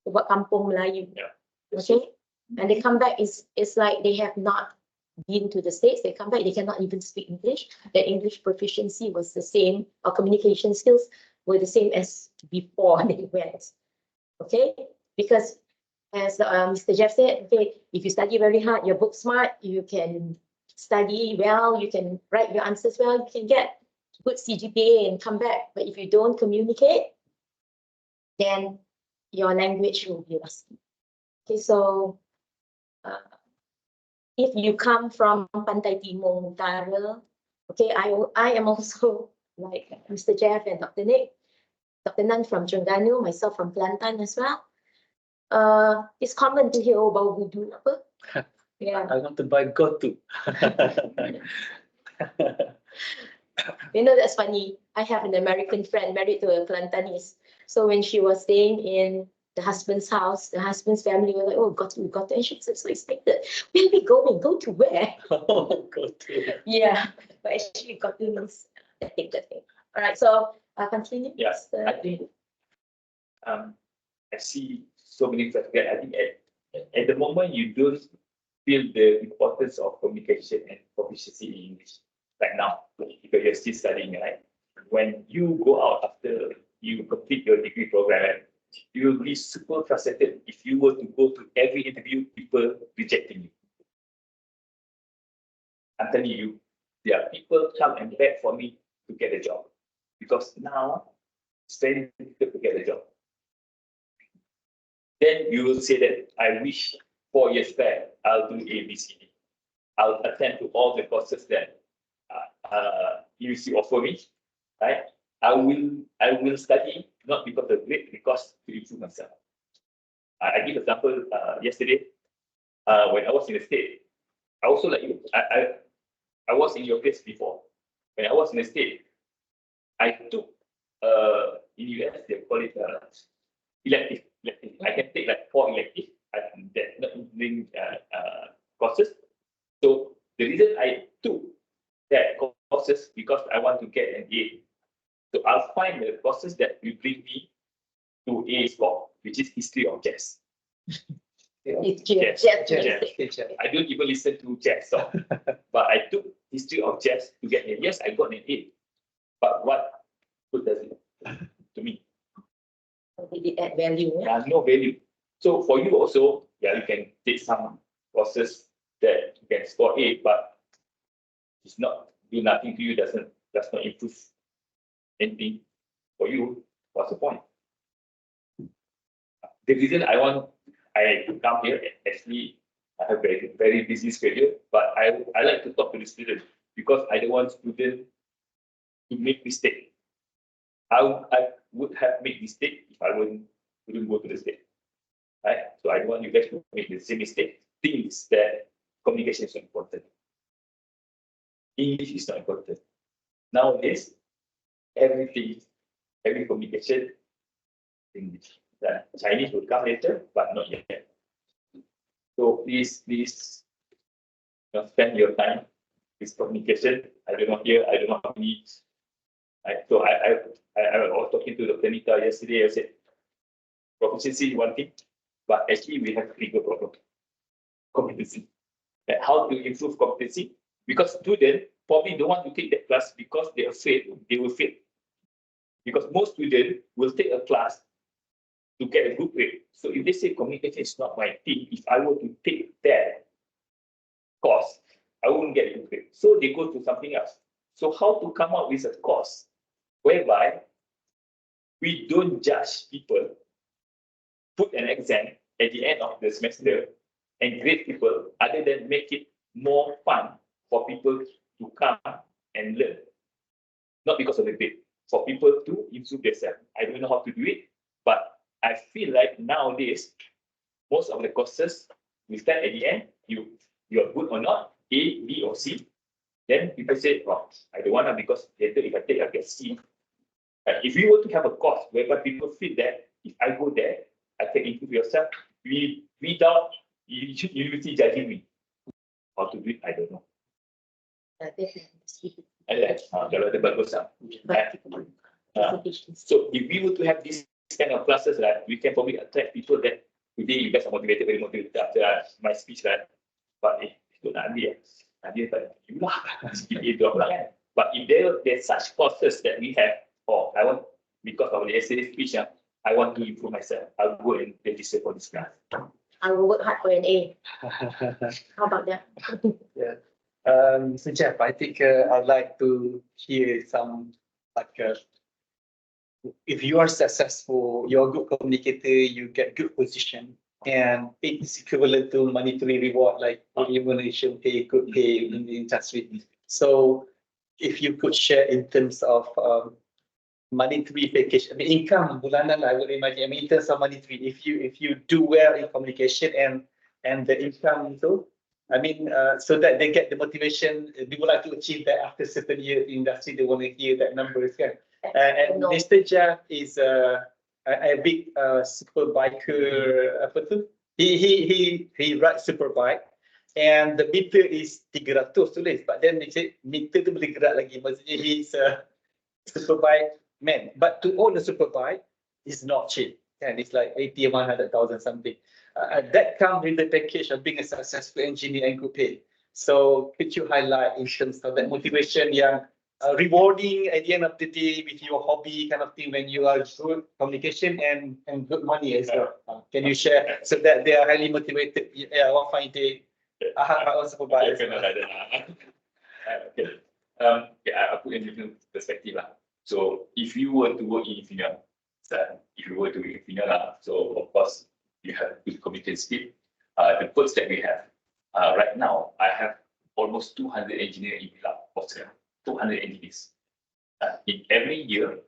Buat kampung Melayu. Yeah. Okay, and they come back, it's like they have not been to the States. They come back, they cannot even speak English. Their English proficiency was the same, or communication skills were the same as before they went. Okay, because as Mr. Jeff said, okay, if you study very hard, you're book smart, you can study well, you can write your answers well, you can get good CGPA and come back. But if you don't communicate, then your language will be rusty. Okay, so if you come from Pantai Timur Utara, okay, I am also like Mr. Jeff and Dr. Nick, Dr. Nan from Terengganu, myself from Kelantan as well. It's common to hear about voodoo. Yeah. I want to buy goat too. You know, that's funny. I have an American friend married to a Kelantanese. So when she was staying in the husband's house, the husband's family were like, oh, got to. And she was so excited. Where are we going? Go to where? Oh, goat too. Yeah, but actually got to means the thing. All right, so continue. Yes, I think I see so many factors. I think at the moment you don't feel the importance of communication and proficiency in English right now because you're still studying, right? When you go out after you complete your degree program, you will be super frustrated if you were to go to every interview, people rejecting you. I'm telling you, there are people come and beg for me to get a job because now it's very difficult to get a job. Then you will say that I wish 4 years back I'll do A, B, C, D. I'll attend to all the courses that UC offer me, right? I will study not because of grade, because to improve myself. I give example yesterday when I was in the state. I also like you. I was in your place before. When I was in the state, I took in US they call it elective. I can take like 4 electives that not including courses. So the reason I took that courses because I want to get an A. So I'll find the courses that will bring me to A score, which is history of jazz. Jazz. I don't even listen to jazz song, but I took history of jazz to get an A. Yes, I got an A, but what good does it to me? Did it add value? Yeah? No value. So for you also, yeah, you can take some courses that you can score A, but it's not do nothing to you. Does not improve anything for you. What's the point? The reason I come here, actually, I have very busy schedule, but I like to talk to the student because I don't want student to make mistake. I would have made mistake if I wouldn't go to the state, right? So I don't want you guys to make the same mistake. Things that communication is so important. English is not important. Nowadays, every communication, English. Chinese will come later, but not yet. So please, spend your time with communication. I don't know here, I don't know how many. Right? So I was talking to Dr. Nita yesterday. I said, proficiency is one thing, but actually we have a bigger problem. Competency. And how to improve competency? Because students probably don't want to take that class because they're afraid they will fail. Because most students will take a class to get a good grade. So if they say communication is not my thing, if I were to take that course, I wouldn't get a good grade. So they go to something else. So how to come up with a course whereby we don't judge people, put an exam at the end of the semester and grade people, other than make it more fun for people to come and learn. Not because of the grade. For people to improve themselves. I don't know how to do it, but I feel like nowadays, most of the courses, we start at the end, you're good or not, A, B, or C. Then people say, oh, I don't want to because later if I take, I get C. If you were to have a course whereby people feel that if I go there, I can improve yourself, without university judging me. How to do it, I don't know. Kalau ada bagus lah. So if we were to have this kind of classes, right, we can probably attract people that today you guys are motivated, very motivated after my speech, right? But itu nak ambil, dia tak you lah, sikit drop lah kan. But if there's such courses that we have, I want, because of the essay speech, I want to improve myself, I'll go and register for this class. I will work hard for an A. How about that? Yeah. Mr. Jeff, I think I'd like to hear some, like, if you are successful, you're a good communicator, you get good position, and it is equivalent to monetary reward, like remuneration pay, good pay in the industry. So if you could share in terms of monetary package, I mean, income bulanan, I would imagine, I mean, in terms of monetary, if you do well in communication and the income too, I mean, so that they get the motivation, they would like to achieve that after certain years in the industry, they want to hear that numbers. And No. Mr. Jah is a big super biker. Apa tu? He rides super bike, and the meter is 300 tulis. But then they say meter tu boleh gerak lagi. Maksudnya he's a super bike man. But to own a super bike is not cheap. And it's like 80 or 100,000 something. That comes with the package of being a successful engineer and good pay. So could you highlight in terms of that motivation yang rewarding at the end of the day with your hobby kind of thing when you are good communication and good money as well? Can you share so that they are highly motivated? Yeah, one fine day. Also provide. Okay. I put in different perspective lah. So if you were to work in Infineon, so of course you have good communication skill. The perks that we have right now, I have almost 200 engineers in Austria. 200 engineers. In every year,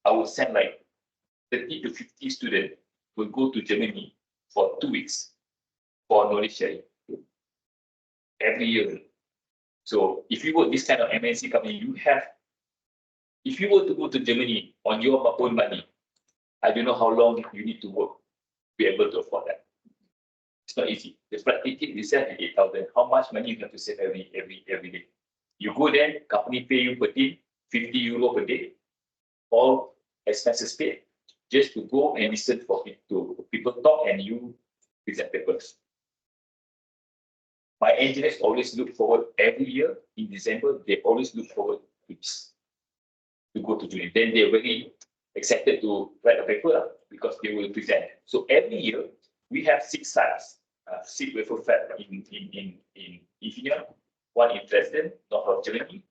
I will send like 30 to 50 students will go to Germany for 2 weeks for knowledge sharing. Every year. So if you work this kind of MNC company, if you were to go to Germany on your own money, I don't know how long you need to work to be able to afford that. It's not easy. The flight ticket itself is 8,000. How much money you have to save every day? You go there, company pay you per day, 50 euro per day, all expenses paid, just to go and listen for people talk and you present papers. My engineers always look forward every year in December, they always look forward to this, to go to June. Then they're very excited to write a paper because they will present. So every year, we have 6 sites, 6 wafer fab in Infineon. One in Dresden, north of Germany,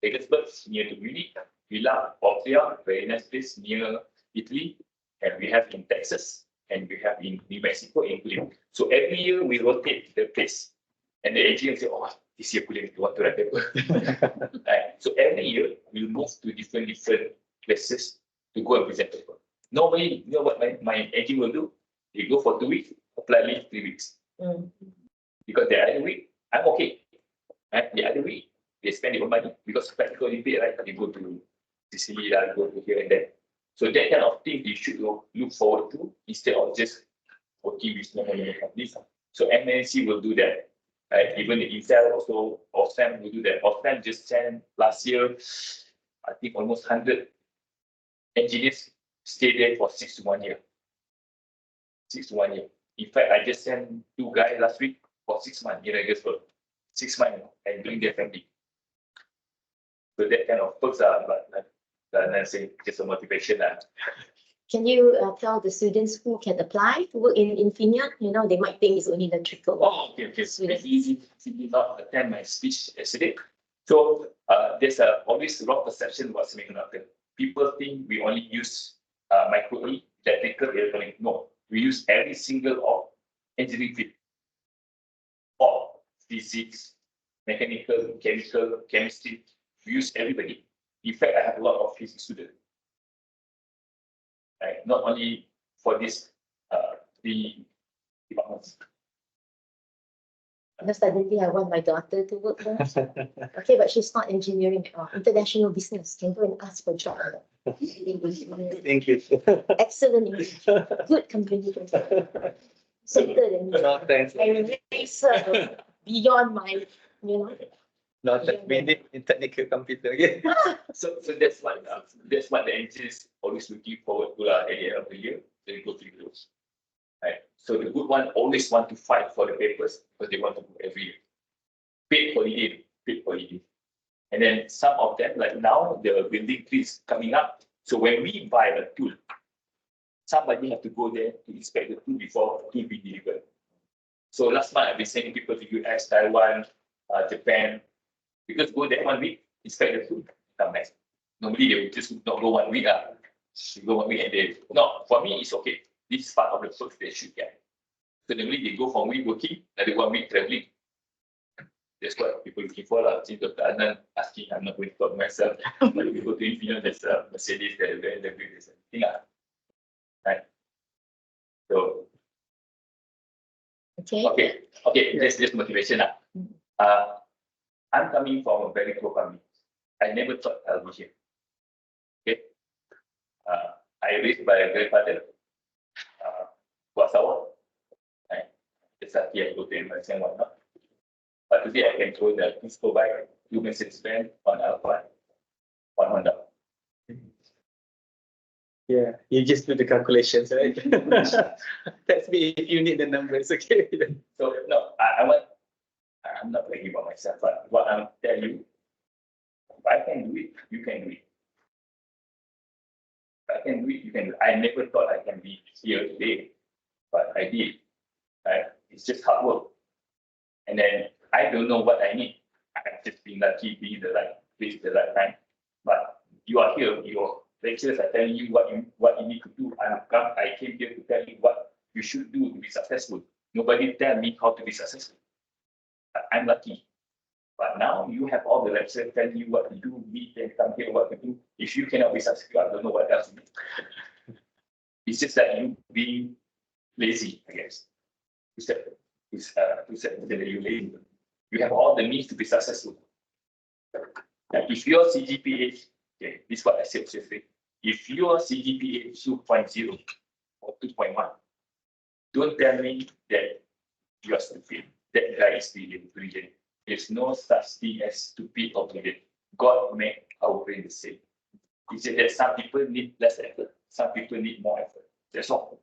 Regensburg, near to Munich, Villa, Austria, very nice place near Italy, and we have in Texas, and we have in New Mexico, including. So every year we rotate the place, and the engineer say, "Oh, this year we want to write paper." Right. So every year we move to different places to go and present paper. Normally, you know what my engineer will do? They go for 2 weeks, apply leave 3 weeks, because the other week I'm okay. And the other week, they spend their own money because practical Olympic, right? They go to Sicily, go to here and there. So that kind of thing you should look forward to instead of just working with small companies. So MNC will do that. Right? Even the Intel also, Osram will do that. Osram just sent last year, I think almost 100 engineers stay there for 6 to 1 year. 6 to 1 year. In fact, I just sent 2 guys last week for 6 months in Regensburg. 6 months and bring their family. So that kind of perks are, but I'm saying just a motivation. Can you tell the students who can apply to work in Infineon? You know, they might think it's only the trickle. Oh, okay. It's easy to not attend my speech yesterday. So there's always a wrong perception about semiconductor. People think we only use micro E, electrical, electronic. No, we use every single of engineering field. All physics, mechanical, chemical, chemistry, we use everybody. In fact, I have a lot of physics students. Right? Not only for this three departments. You know, suddenly I want my daughter to work there. Okay, but she's not engineering at all. International business. Can go and ask for a job. Thank you. Excellent English. Good communication. Better than me. No, thanks. I raise her beyond my, you know. Not that we need in technical computer again. So that's what the engineers always looking forward to at the end of the year. They go to those. Right. So the good one always want to fight for the papers because they want to go every year. Paid holiday. And then some of them, like now, the building trees coming up. So when we buy a tool, somebody have to go there to inspect the tool before the tool be delivered. So last month I've been sending people to US, Taiwan, Japan, because go there 1 week, inspect the tool, come back. Normally they will just not go 1 week. They go 1 week and they, no, for me it's okay. This is part of the perks they should get. So normally they go for 1 week working, another 1 week traveling. That's what people looking for. Since Dr. Adnan asking, I'm not going to talk myself. But if you go to Infineon, there's a Mercedes, there's everything. Right. So okay, that's motivation. I'm coming from a very poor family. I never thought I'll be here. Okay. I raised by a grandfather. Sawah. Right. It's a key to and whatnot. But today I can throw the Pisco bike, 2 Mercedes Benz, 1 Alfa, 1 Honda. Yeah, you just do the calculations, right? That's me if you need the numbers, okay? So no, I'm not bragging about myself, but what I'm telling you, if I can do it, you can do it. If I can do it, you can do it. I never thought I can be here today, but I did. Right? It's just hard work. And then I don't know what I need. I've just been lucky being the right place at the right time. But you are here, your lecturers are telling you what you need to do. I came here to tell you what you should do to be successful. Nobody tell me how to be successful. I'm lucky. But now you have all the lecturers telling you what to do, meet and come here what to do. If you cannot be successful, I don't know what else to do. It's just that you being lazy, I guess. To say that you're lazy. You have all the means to be successful. Like if your CGPA, okay, this is what I said yesterday. If your CGPA is 2.0 or 2.1, don't tell me that you are stupid. That guy is brilliant. There's no such thing as stupid or brilliant. God made our brain the same. He said that some people need less effort, some people need more effort. That's all.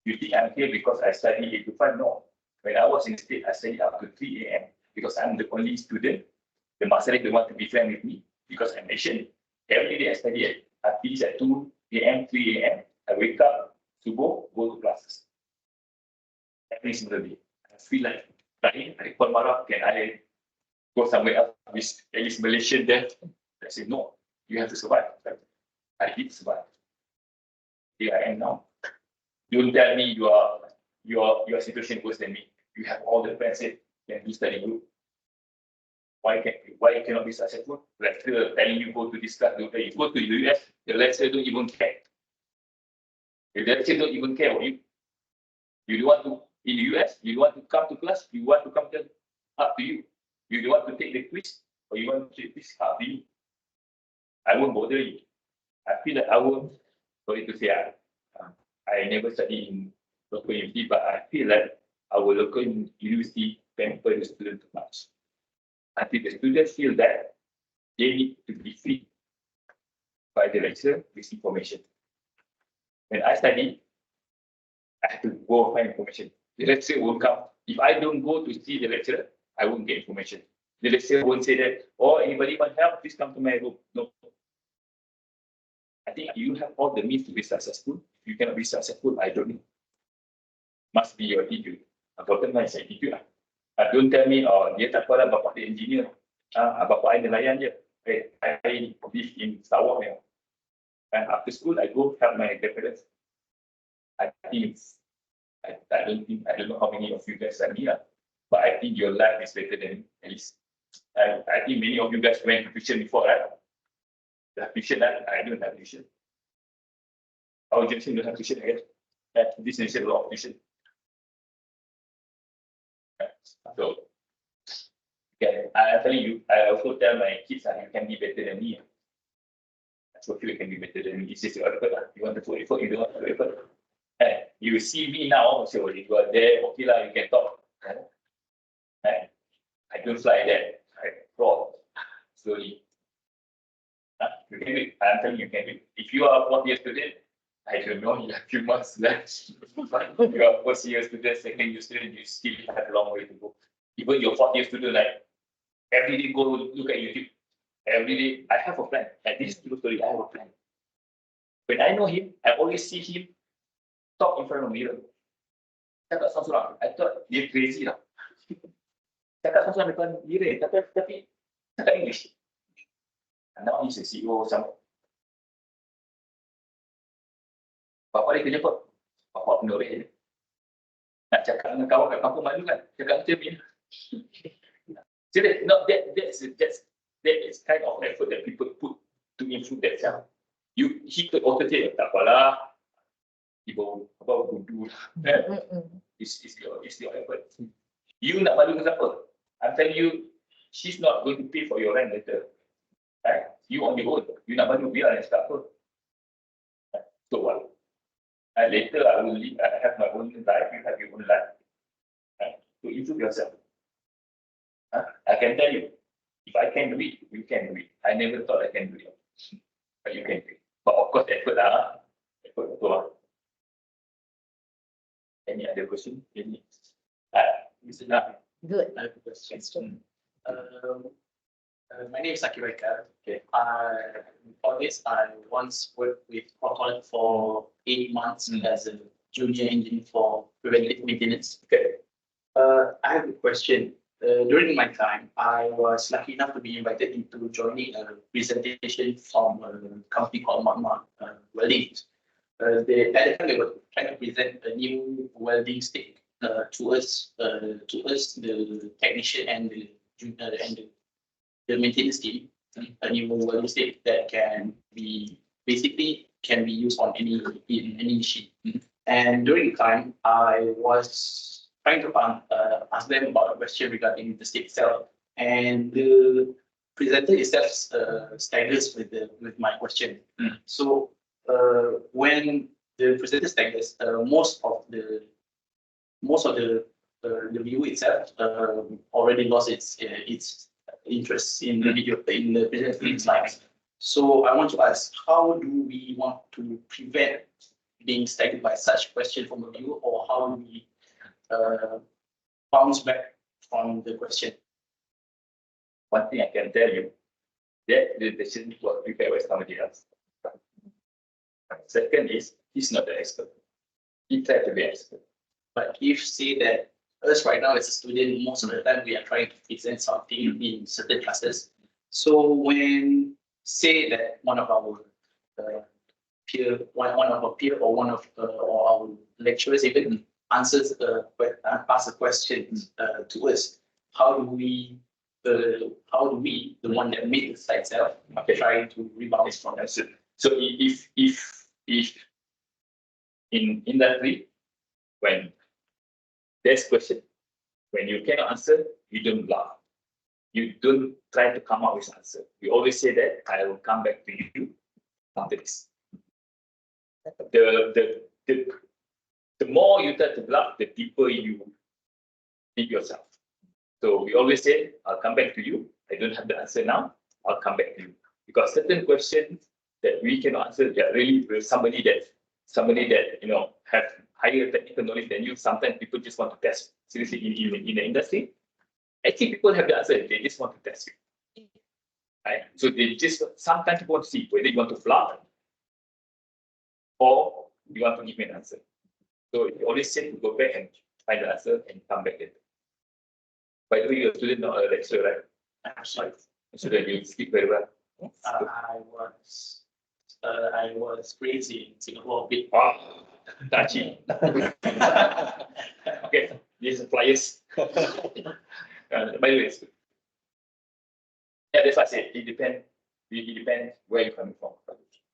You think I'm here because I study 8 to 5? No. When I was in the state, I studied up to 3 a.m. because I'm the only student. The master don't want to be friend with me because I'm Asian. Every day I study I finish at 2 a.m., 3 a.m. I wake up, subuh, go to classes. Every single day. I feel like dying. I call Manaf, can I go somewhere else with at least Malaysian there? I said, no, you have to survive. I did survive. Here I am now. Don't tell me your situation worse than me. You have all the friends here, can do study group. Why you cannot be successful? Lecturer telling you go to this class, you go to the US, the lecturer don't even care. The lecturer don't even care about you. You don't want to in the US, you don't want to come to class, you want to come to up to you. You don't want to take the quiz, or you want to take this up to you. I won't bother you. I feel like I won't, sorry to say, I never studied in local university, but I feel like our local university pamper the student too much. I think the students feel that they need to be fed by the lecturer with information. When I study, I have to go find information. The lecturer won't come. If I don't go to see the lecturer, I won't get information. The lecturer won't say that, oh, anybody want help, please come to my room. No. I think you have all the means to be successful. If you cannot be successful, I don't know. Must be your attitude. Bottom line is attitude. Don't tell me, oh, dia tak apa lah, bapak dia engineer. Bapak I nelayan je. I live in Sawah. And after school, I go help my grandparents. I think I don't know how many of you guys are here, but I think your life is better than me, at least. I think many of you guys went to tuition before, right? You have tuition, right? I don't have tuition. Our generation don't have tuition, I guess. This nation a lot of tuition. So, yeah, I'm telling you, I also tell my kids that you can be better than me. So you can be better than me. It's just your effort. You want to put effort, you don't want to put effort. And you see me now, so you are there, okay lah, you can talk. I don't fly that. I crawl slowly. You can do it. I'm telling you, you can do it. If you are a 4th year student, I don't know, you have few months left. You are 1st year student, 2nd year student, you still have a long way to go. Even your 4th year student, like every day go look at YouTube. Every day, I have a plan. At this true story, I have a plan. When I know him, I always see him talk in front of the mirror. Cakap seorang-seorang. I thought dia crazy lah. Cakap seorang-seorang depan mirror, tapi cakap English. And now he's a CEO sama. Bapak dia kerja apa? Bapak penulis je. Nak cakap dengan kawan kat kampung malu kan? Cakap macam ni. So that is kind of effort that people put to improve themselves. He could also say, tak apalah, ibu apa bodoh. It's your effort. You nak malu ke siapa? I'm telling you, she's not going to pay for your rent later. Right? You on your own. You nak malu biar yang cakap apa. So what? Later I will leave, I have my own life, you have your own life. To improve yourself. I can tell you, if I can do it, you can do it. I never thought I can do it. But you can do it. But of course, effort lah. Effort betul lah. Any other question? Any? Mr. Naf. Good. I have a question. My name is Akireka. Okay. For this, I once worked with Proton for 8 months as a junior engineer for preventive maintenance. Okay. I have a question. During my time, I was lucky enough to be invited into joining a presentation from a company called Manaf Welding. At the time, they were trying to present a new welding stick to us, the technician and the maintenance team. A new welding stick that can be used on any machine. And during the time, I was trying to ask them about a question regarding the stick itself, and the presenter itself staggers with my question. So when the presenter staggers, most of the view itself already lost its interest in the video, in the presentation slides. So I want to ask, how do we want to prevent being staggered by such question from the viewer, or how do we bounce back from the question? One thing I can tell you, that the decision was prepared by somebody else. Second is, he's not the expert. He tried to be expert. But if say that us right now as a student, most of the time we are trying to present something in certain classes. So when say that one of our peer or one of our lecturers even asks a question to us, how do we, the one that made the site itself, try to rebound from that? So if in industry, when there's question, when you cannot answer, you don't bluff. You don't try to come up with an answer. You always say that I will come back to you after this. The more you try to bluff, the deeper you deep yourself. So we always say, I'll come back to you. I don't have the answer now. I'll come back to you. Because certain questions that we cannot answer, they are really with somebody that have higher technical knowledge than you. Sometimes people just want to test. Seriously, in the industry, actually people have the answer. They just want to test you. Right? So they just sometimes people want to see whether you want to bluff or you want to give me an answer. So you always say to go back and find the answer and come back later. By the way, you're a student, not a lecturer, right? I'm sorry. So that you speak very well. Yes. I was crazy in Singapore a bit. Wow, touchy. Okay, these are flyers. By the way, Yeah, that's what I said. It depends. It depends where you're coming from.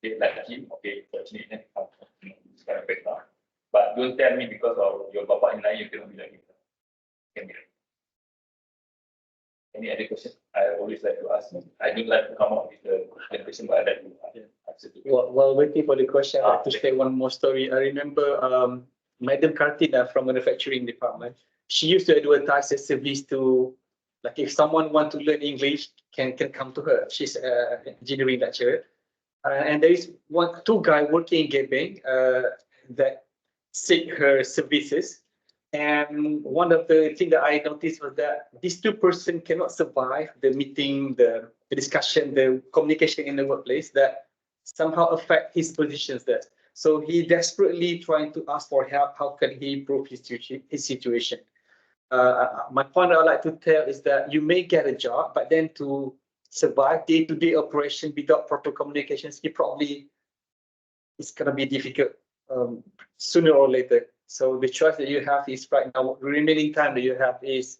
Okay, like him, okay, fortunately, it's kind of background. But don't tell me because of your papa in line, you cannot be like him. Can be like. Any other question? I always like to ask. I don't like to come up with a question, but I like to answer to it. While waiting for the question, I'd like to share one more story. I remember Madam Kartina from manufacturing department. She used to advertise a service to, like, if someone want to learn English, can come to her. She's an engineering lecturer. And there is two guys working in Gebeng that seek her services. And one of the things that I noticed was that these two persons cannot survive the meeting, the discussion, the communication in the workplace that somehow affect his positions there. So he desperately trying to ask for help. How can he improve his situation? My point I'd like to tell is that you may get a job, but then to survive day-to-day operation without proper communications, it's gonna be difficult sooner or later. So the choice that you have is right now, the remaining time that you have is,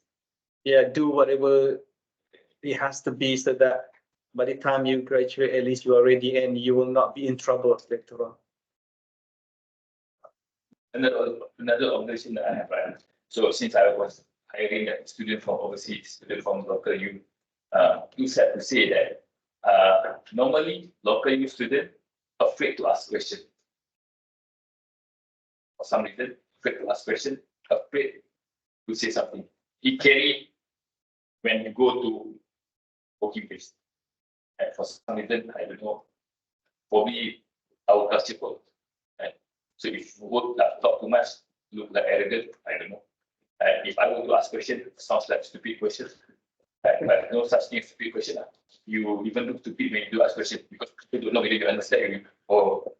do whatever it has to be so that by the time you graduate, at least you are ready and you will not be in trouble later on. Another observation that I have, right? So since I was hiring a student from overseas, student from local youth, you said to say that normally local youth student afraid to ask questions. For some reason, afraid to ask questions, afraid to say something. He carry when you go to working place. And for some reason, I don't know, probably our culture. Right? So if you would talk too much, look like arrogant, I don't know. If I were to ask question, it sounds like stupid question. But no such thing as stupid question. You even look stupid when you do ask question because people don't know whether you understand or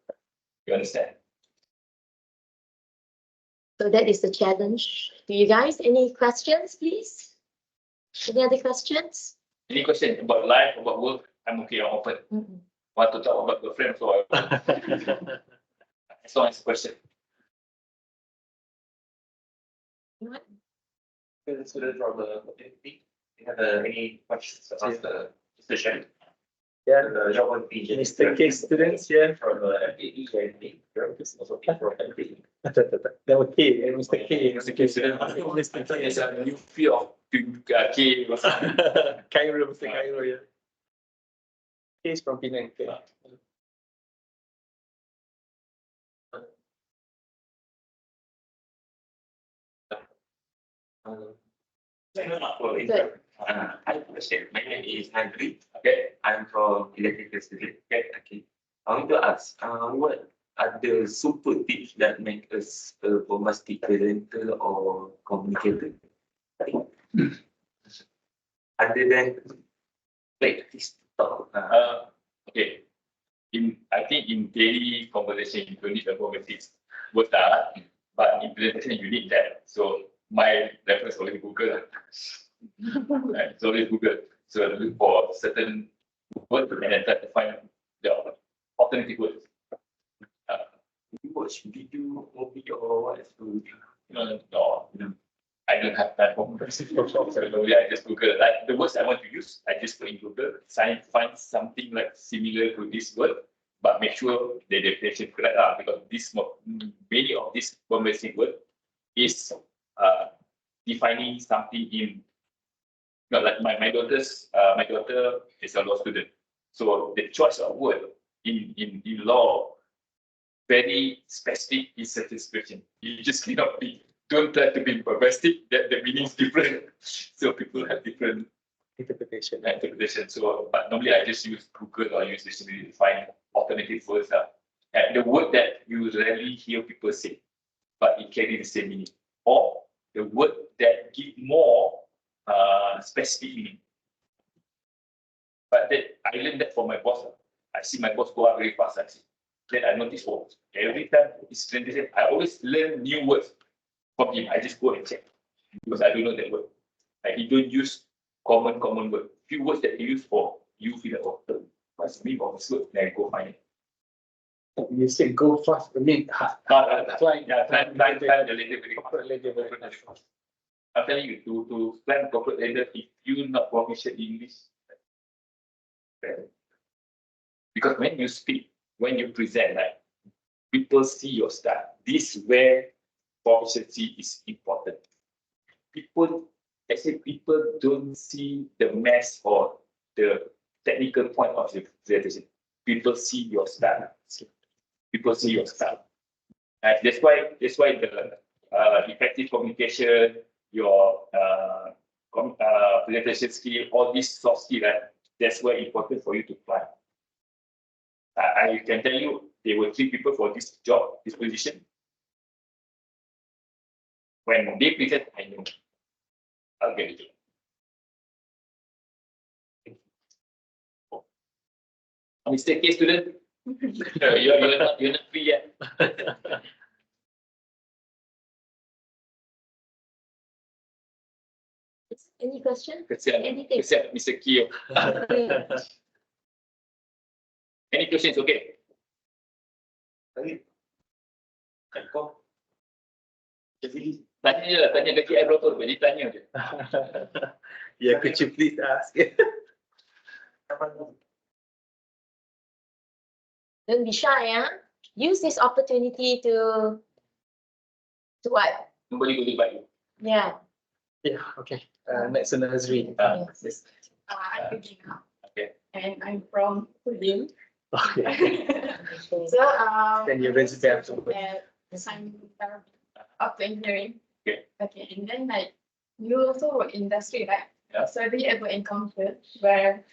you understand. So that is the challenge. Do you guys any questions, please? Any other questions? Any question about life, about work, I'm okay, I'm open. Want to talk about girlfriend, so as long as question. What? Student from the community, you have any questions about the session? Yeah, The job on PJ. Mr. K students, yeah. From the MPE training, also from MPE. That was K, and Mr. K. Mr. K student. Mr. K. There's a new fear of K. Cairo, Mr. Cairo, yeah. K is from Penang. Okay. Good. Hi, question. My name is Henry. Okay, I'm from electrical student. Okay. I want to ask, what are the super tips that make us a bombastic presenter or communicator? Other than like this talk. Okay. I think in daily conversation, you don't need a bombastic word, but in presentation, you need that. So my reference is always Google. Right, it's always Google. So I look for certain words and then try to find the alternative words. You watch video, movie, or what? No, I don't have time for I just Google. Like the words I want to use, I just put in Google, find something like similar to this word, but make sure the definition correct because many of these bombastic word is defining something in. Like my daughter is a law student, so the choice of word in law very specific in certain situation. You just cannot be. Don't try to be bombastic. That the meaning is different. So people have different Interpretation. So, but normally I just use Google or use dictionary to find alternative words. And the word that you rarely hear people say, but it carries the same meaning, or the word that give more specific meaning. But that I learned that from my boss. I see my boss go up very fast. Then I notice, every time he's presentation, I always learn new words from him. I just go and check because I don't know that word. He don't use common word. Few words that he use for you feel like, what's the meaning of this word? Then I go find it. You say go fast. I mean, climb the ladder. I'm telling you, to climb corporate ladder, if you're not proficient in English, Because when you speak, when you present, like people see your style. This is where proficiency is important. People, people don't see the mass or the technical point of the presentation. People see your style. People see your style. And that's why the effective communication, your presentation skill, all these soft skills, right? That's why important for you to apply. I can tell you, there were 3 people for this job, this position. When they present, I know I'll get it. Mr. K student, you're not free yet. Any question? Kesian Mr. K. Any questions? Okay. Kau. Jeffery. Tanya je lah, tanya gaji I berapa, jadi tanya je. Yeah, could you please ask? Don't be shy, Use this opportunity to what? Nobody will invite you. Yeah. Yeah, okay. Next to nursery. Yes. I'm Regina. Okay. And I'm from Kulim. Okay. So, Then your resume also. I'm up to engineering. Okay. Okay, and then like you also work in industry, right? Yeah. So have you ever encountered where,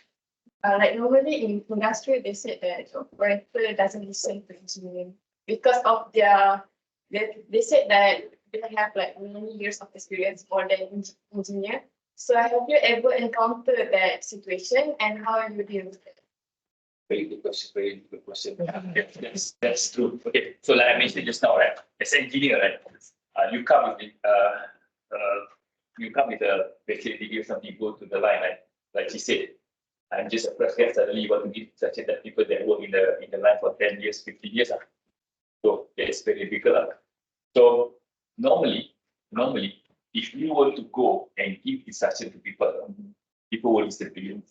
like normally in industry they said that the operator doesn't listen to engineering because of they said that they have like many years of experience more than engineer. So have you ever encountered that situation and how you deal with it? Very good question. Very good question. That's true. Okay. So like I mentioned just now, right? As an engineer, right? You come with a basic degree or something, go to the line, right? Like she said, I'm just a fresh grad, suddenly you want to give such that people that work in the line for 10 years, 15 years. So it's very difficult. So normally, if you were to go and give instruction to people, people will listen to you.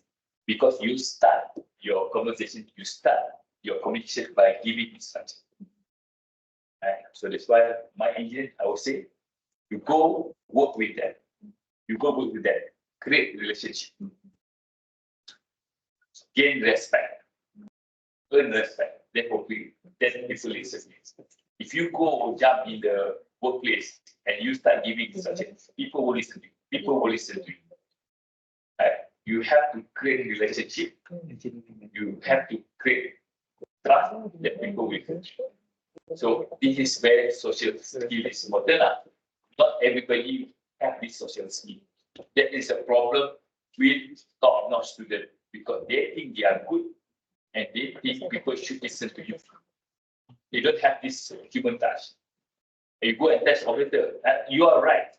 Because you start your conversation, you start your communication by giving instruction. Right? So that's why my engineer, I would say, you go work with them. You go work with them, create relationship, gain respect, earn respect. Then hopefully, then people listen. If you go jump in the workplace and you start giving instruction, people will listen to you. People will listen to you. Right? You have to create relationship. You have to create trust that people will. So this is where social skill is important. Not everybody have this social skill. That is a problem with top-notch students because they think they are good and they think people should listen to you. They don't have this human touch. You go and test operator. You are right.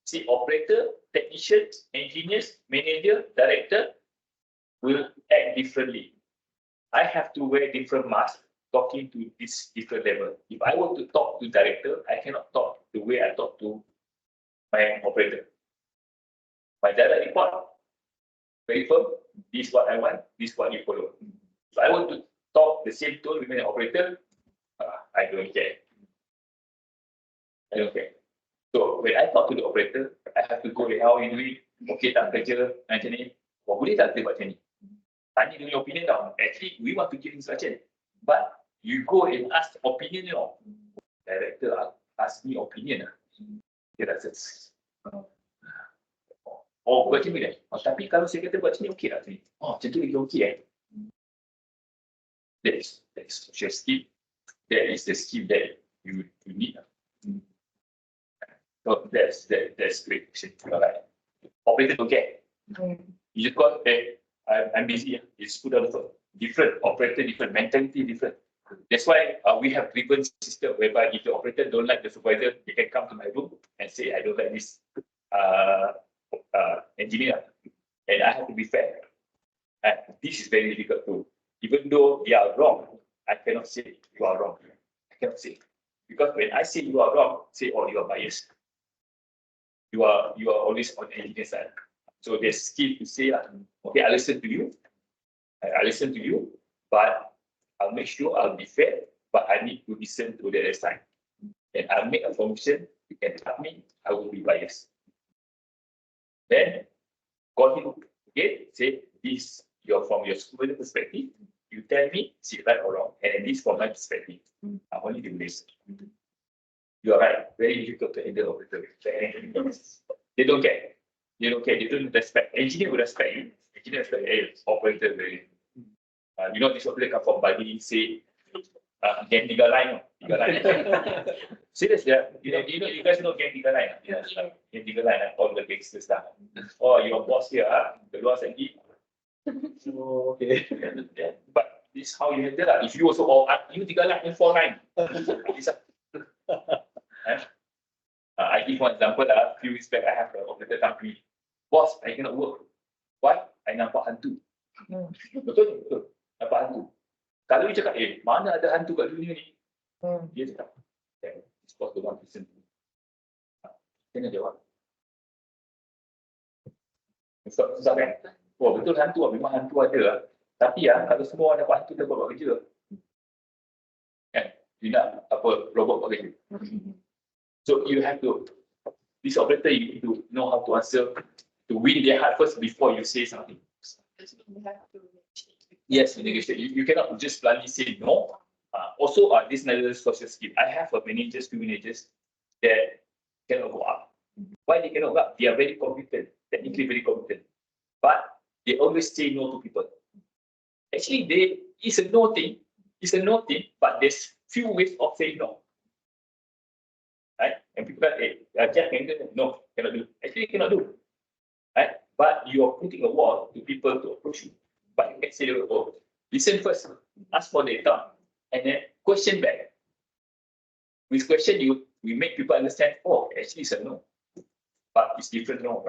See, operator, technicians, engineers, manager, director will act differently. I have to wear different masks talking to this different level. If I want to talk to director, I cannot talk the way I talk to my operator. My direct report, very firm, this is what I want, this is what you follow. If I want to talk the same tone with my operator, I don't care. I don't care. So when I talk to the operator, I have to go, how you doing? Okay, tak kerja macam ni. Oh, boleh tak kita buat macam ni? Tanya dia punya opinion tau. Actually, we want to give instruction. But you go and ask opinion, you know. Director ask me opinion. Dia rasa, oh, buat macam ni dah. Oh, tapi kalau saya kata buat macam ni, okey tak? Oh, macam tu lagi okey That is social skill. That is the skill that you need. So that's great. Right. Operator don't care. You just got, hey, I'm busy. It's put on the phone. Different operator, different mentality, different. That's why we have grievance system whereby if the operator don't like the supervisor, they can come to my room and say, I don't like this engineer, and I have to be fair. And this is very difficult too. Even though they are wrong, I cannot say you are wrong. I cannot say. Because when I say you are wrong, say, oh, you are biased. You are always on the engineer side. So there's skill to say, okay, I listen to you. I listen to you, but I'll make sure I'll be fair, but I need to listen to the other side. And I'll make a formation, you can help me, I will be biased. Then call him again, say this from your student perspective, you tell me, is it right or wrong, and this from my perspective. I only do this. You are right, very difficult to handle operator. They don't care. They don't care, they don't respect. Engineer will respect you. Engineer respect, hey, operator very. You know, this operator come from Bali, say, gang 3 line. 3 line. Serious, yeah. You guys know gang 3 line. Gang 3 line, all the gangsters stuff. Oh, your boss here, the boss and he. So, okay. Yeah. But this is how you handle that. If you also, you 3 line, you 4 line. I give one example, a few weeks back, I have an operator company. Boss, I cannot work. Why? I nampak hantu. Betul? Betul. Nampak hantu. Kalau you cakap, mana ada hantu kat dunia ni? Dia cakap, it's what the one person. Kena jawab. Susah kan? Oh, betul hantu, memang hantu ada. Tapi kalau semua orang dapat hantu, dia buat kerja. Kan? You nak robot buat kerja. So you have to, this operator, you need to know how to answer, to win their heart first before you say something. You have to Yes, negotiate. You cannot just bluntly say no. Also, this is another social skill. I have two managers that cannot go up. Why they cannot go up? They are very competent, technically very competent, but they always say no to people. Actually, it's a no thing, but there's few ways of saying no. Right? And people say, Jeff, can you do that? No, cannot do. Actually, cannot do. Right? But you are putting a wall to people to approach you. But you can say, oh, listen first, ask for data, and then question back. With question, we make people understand, oh, actually it's a no, but it's different no.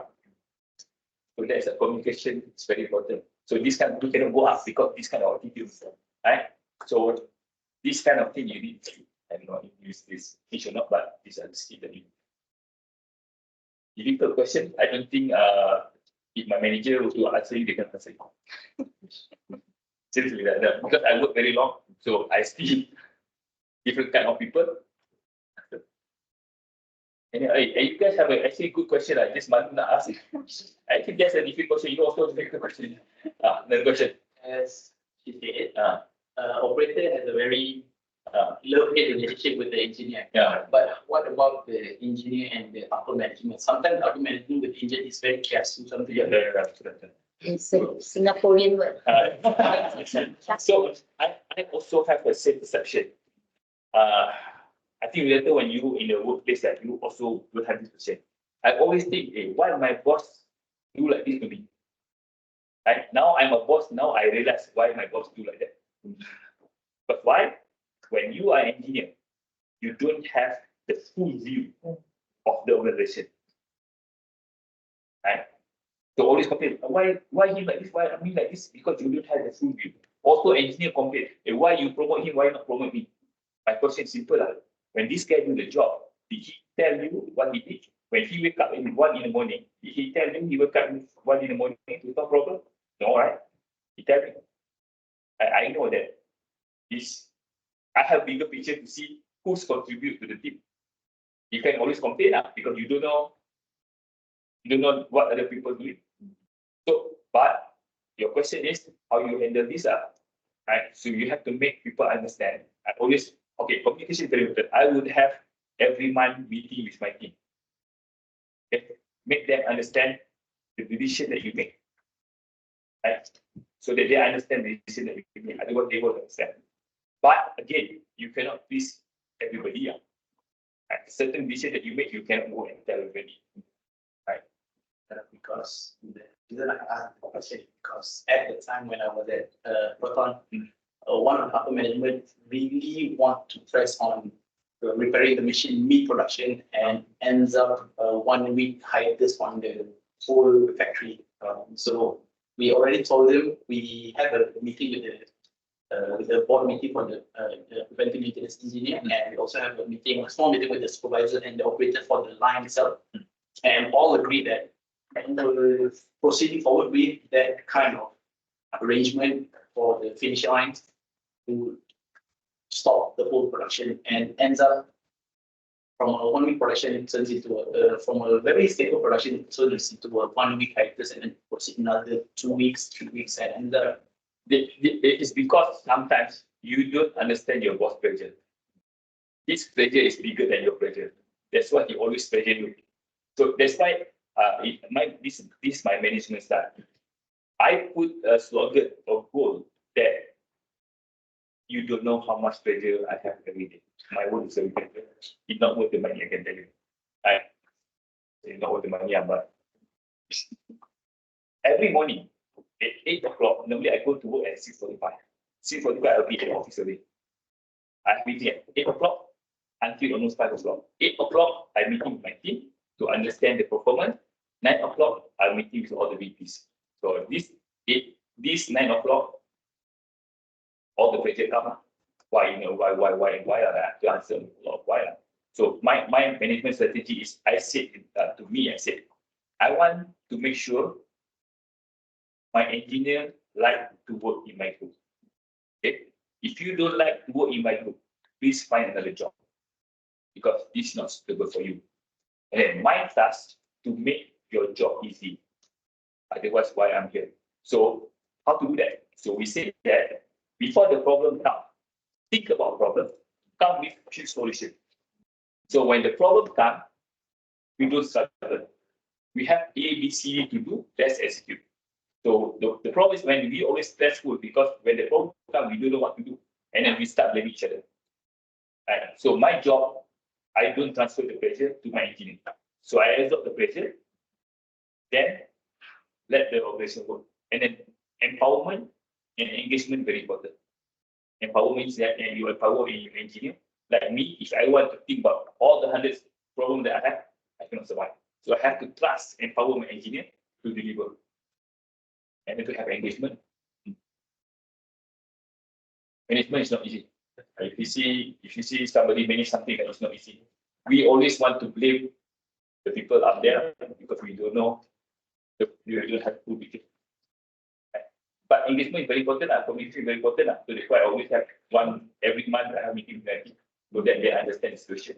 So that's a communication, it's very important. So this kind of, you cannot go up because this kind of attitude, right? So this kind of thing you need to, I don't know if you use this teach or not, but these are the skills that you need. Difficult question, I don't think if my manager was to answer you, they can answer you. Seriously, because I work very long, so I see different kind of people. And you guys have actually good question. I just want to ask. I think that's a difficult question. You also make the question. Another question. As she said, operator has a very love-hate relationship with the engineer. Yeah. But what about the engineer and the upper management? Sometimes the upper management with the engineer is very careful. Something. Yeah. It's a Singaporean word. So I also have the same perception. I think later when you in the workplace that you also will have this perception. I always think, hey, why my boss do like this to me? Right? Now I'm a boss, now I realize why my boss do like that. But why? When you are an engineer, you don't have the full view of the organization. Right? So always complain, why him like this, why me like this? Because you don't have the full view. Also engineer complain, hey, why you promote him, why not promote me? My question is simple. When this guy do the job, did he tell you what he did? When he wake up at 1 in the morning, did he tell you he wake up at 1 in the morning with no problem? No, right? He tell me. I know that this. I have bigger picture to see who's contribute to the team. You can always complain because you don't know what other people do. So, but your question is how you handle this, right? So you have to make people understand. I always, okay, communication is very important. I would have every month meeting with my team. Okay? Make them understand the decision that you make, right? So that they understand the decision that you make. Otherwise, they won't understand. But again, you cannot please everybody. Right? Certain decision that you make, you cannot go and tell everybody. Right? Because at the time when I was at Proton, one of the upper management really want to press on repairing the machine mid-production and ends up 1 week hiatus on the whole factory. So we already told them we have a meeting with the board meeting for the preventive maintenance engineer, and we also have a small meeting with the supervisor and the operator for the line itself, and all agree that we're proceeding forward with that kind of arrangement for the finish lines to stop the whole production, and ends up from a 1 week production it turns into from a very stable production it turns into a 1 week hiatus, and then proceed another 2 weeks, 3 weeks, and It's because sometimes you don't understand your boss pressure. His pressure is bigger than your pressure. That's why he always pressure you. So that's why this is my management style. I put a slogan or goal that you don't know how much pressure I have every day. My work is every day. It's not worth the money, I can tell you. It's not worth the money, but every morning at 8 o'clock, normally I go to work at 6:45. 6:45, I'll be at the office already. I'm meeting at 8 o'clock until almost 5 o'clock. 8 o'clock, I'm meeting with my team to understand the performance. 9 o'clock, I'm meeting with all the VPs. So this 9 o'clock, all the pressure come. Why, why, I have to answer a lot of why. So my management strategy is, I said, I want to make sure my engineer like to work in my group. Okay? If you don't like to work in my group, please find another job, because this is not suitable for you. And then my task to make your job easy. Otherwise, why I'm here. So how to do that? So we say that before the problem comes, think about problem, come with few solution. So when the problem comes, we don't struggle. We have A, B, C to do, let's execute. So the problem is when we always stressful, because when the problem comes, we don't know what to do. And then we start blaming each other. Right? So my job, I don't transfer the pressure to my engineer. So I absorb the pressure, then let the operation work. And then empowerment and engagement very important. Empowerment is that you empower your engineer. Like me, if I want to think about all the hundreds problems that I have, I cannot survive. So I have to trust, empower my engineer to deliver. And then to have engagement. Management is not easy. If you see somebody manage something that is not easy, we always want to blame the people up there because we don't know. You don't have to be. But engagement is very important. Community is very important. So that's why I always have one every month. I have meeting with them so that they understand the situation.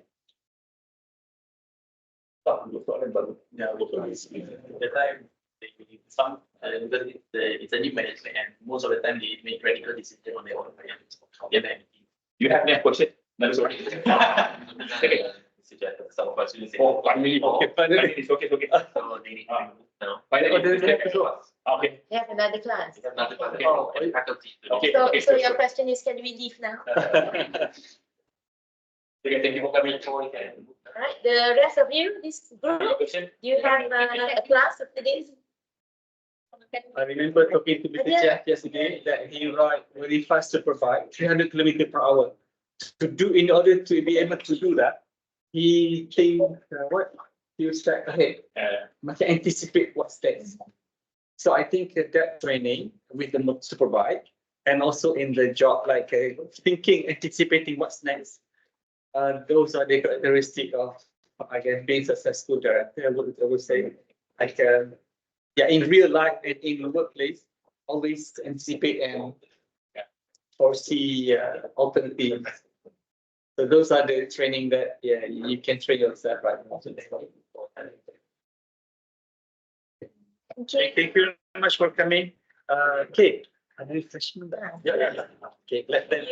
Yeah, the time some because it's a new management, and most of the time they make radical decisions on their own. You have any question? No, sorry. Okay. Some questions. Oh, finally, okay. Finally, it's okay. So they need to Finally, okay. You have another class. faculty. Okay. So your question is, can we leave now? Okay, thank you for coming. All right, the rest of you, this group, Question? do you have a class of today? I remember talking to Mr. Jeff yesterday that he write very fast to provide 300 km per hour. In order to be able to do that, he think he will start ahead, anticipate what's next. So I think that training with the supervisor and also in the job, like thinking, anticipating what's next. Those are the characteristics of, I guess, being successful director. I would say, like, in real life and in the workplace, always anticipate and foresee alternatives. So those are the training that you can train yourself right now. Okay. Thank you very much for coming. Okay, any refreshment? Yeah. Okay, let them.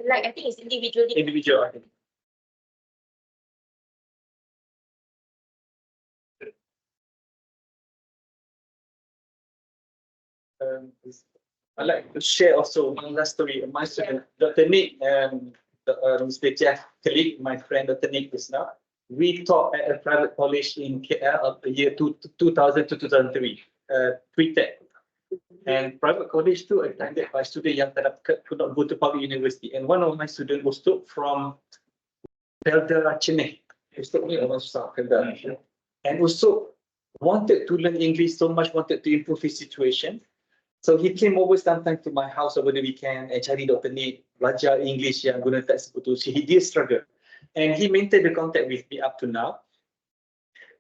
Like, I think it's individually. Individual. I think. I'd like to share also one last story. My student, Dr. Nick, and Mr. Jeff, colleague, my friend, Dr. Nick is now. We taught at a private college in KL of the year 2000 to 2003, TechTalk. And private college too, attended by students yang could not go to public university. And one of my students was taught from Pelda Chennai. And also wanted to learn English so much, wanted to improve his situation. So he came over sometimes to my house over the weekend and cari Dr. Nick, belajar English yang guna teks sekutu. So he did struggle. And he maintained the contact with me up to now.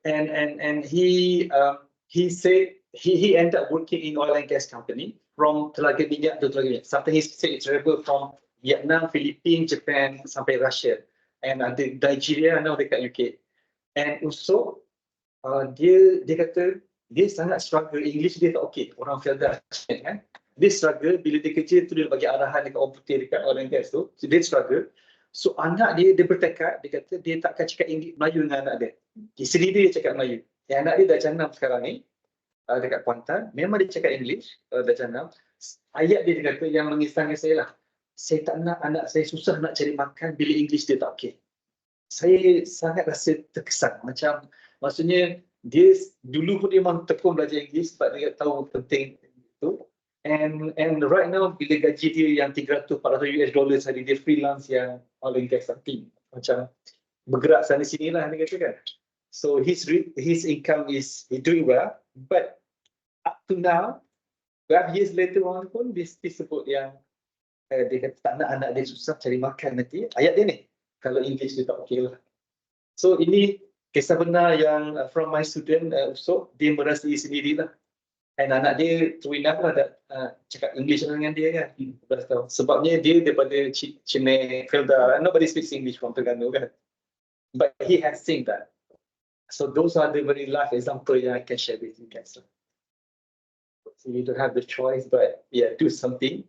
And he said he ended up working in oil and gas company. from Telaga Minyak to Telaga Minyak. Sometimes he said he travel from Vietnam, Philippines, Japan sampai Russia. And ada Nigeria, now dekat UK. And also dia kata dia sangat struggle English dia tak okey. Orang Felda kan. Dia struggle bila dia kerja tu dia bagi arahan dekat orang putih dekat oil and gas tu. So dia struggle. So anak dia bertekad, dia kata dia takkan cakap English Melayu dengan anak dia. Isteri dia cakap Melayu. Yang anak dia dah jenam sekarang ni dekat Kuantan. Memang dia cakap English dah jenam. Ayat dia kata yang mengisahkan saya lah. Saya tak nak anak saya susah nak cari makan bila English dia tak okey. Saya sangat rasa terkesan. Macam maksudnya dia dulu pun dia memang tekun belajar Inggeris sebab dia tahu penting itu. And right now bila gaji dia yang 300-400 US dollar sehari, dia freelance yang oil and gas something. Macam bergerak sana sini lah dia kata kan. So his income is doing well, but up to now 12 years later on pun dia sebut yang dia kata tak nak anak dia susah cari makan nanti. Ayat dia ni. Kalau English dia tak okey lah. So ini kisah benar yang from my student Usop, dia merasai sendirilah. Dan anak dia true enough lah cakap English dengan dia kan. 11 tahun. Sebabnya dia daripada Cine Felda. Nobody speaks English from Terengganu kan. But he has seen that. So those are the very life example yang I can share with you guys. So you don't have the choice but yeah, do something.